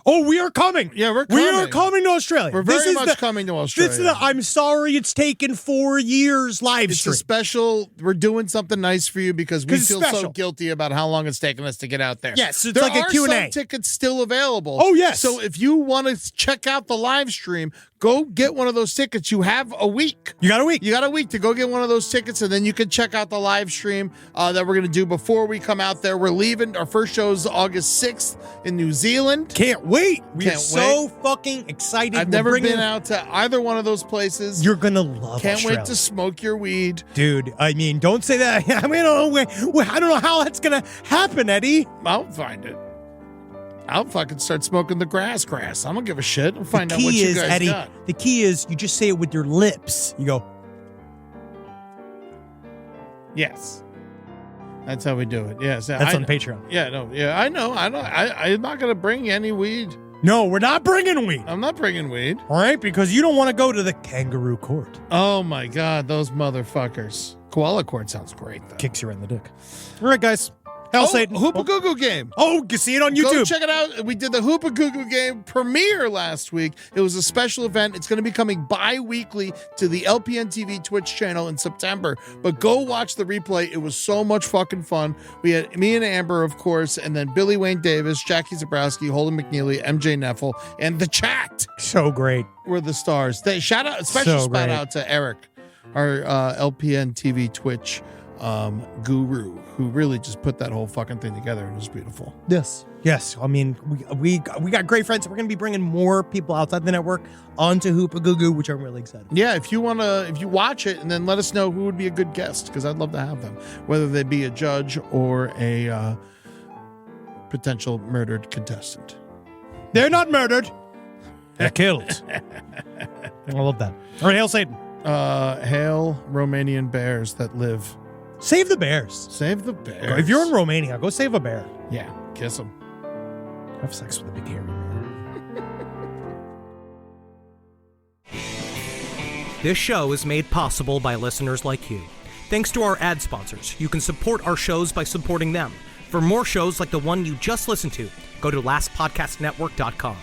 Oh, we are coming. Yeah, we're coming. We are coming to Australia. We're very much coming to Australia. I'm sorry it's taken 4 years live stream. It's a special. We're doing something nice for you because we feel so guilty about how long it's taken us to get out there. Yes, it's like a Q&A. There are some tickets still available. Oh, yes. So if you want to check out the live stream, go get one of those tickets. You have a week. You got a week. You got a week to go get one of those tickets, and then you can check out the live stream that we're going to do before we come out there. We're leaving. Our first show is August 6th in New Zealand. Can't wait. We are so fucking excited. I've never been out to either one of those places. You're going to love Can't Australia. wait to smoke your weed. Dude, I mean, don't say that. I mean, I don't know how that's going to happen, Eddie. I'll find it. I'll fucking start smoking the grass. I don't give a shit. I'll find out what you guys Eddie, got. The key is you just say it with your lips. You go. Yes. That's how we do it. Yes. That's on Patreon. Yeah, no. Yeah, I know. I'm not going to bring any weed. No, we're not bringing weed. I'm not bringing weed. All right? Because you don't want to go to the kangaroo court. Oh, my God. Those motherfuckers. Koala court sounds great, though. Kicks you in the dick. All right, guys. Hell Satan. Hoopa Goo Goo game. Oh, you can see it on YouTube. Go check it out. We did the Hoopa Goo Goo game premiere last week. It was a special event. It's going to be coming bi-weekly to the LPN TV Twitch channel in September. But go watch the replay. It was so much fucking fun. We had me and Amber, of course, and then Billy Wayne Davis, Jackie Zabrowski, Holden McNeely, MJ Neffel, and the chat. So great. Were the stars. Special shout out to Eric, our LPN TV Twitch guru who really just put that whole fucking thing together, and it was beautiful. Yes. I mean, we got great friends. We're going to be bringing more people outside the network onto Hoopa Goo Goo, which I'm really excited for. Yeah, if you watch it and then let us know who would be a good guest, because I'd love to have them, whether they be a judge or a potential murdered contestant. They're not murdered. They're killed. I love that. All right, hail Satan. Hail Romanian bears that live. Save the bears. Save the bears. If you're in Romania, go save a bear. Yeah, kiss them. Have sex with a big hairy man. This show is made possible by listeners like you. Thanks to our ad sponsors, you can support our shows by supporting them. For more shows like the one you just listened to, go to lastpodcastnetwork.com.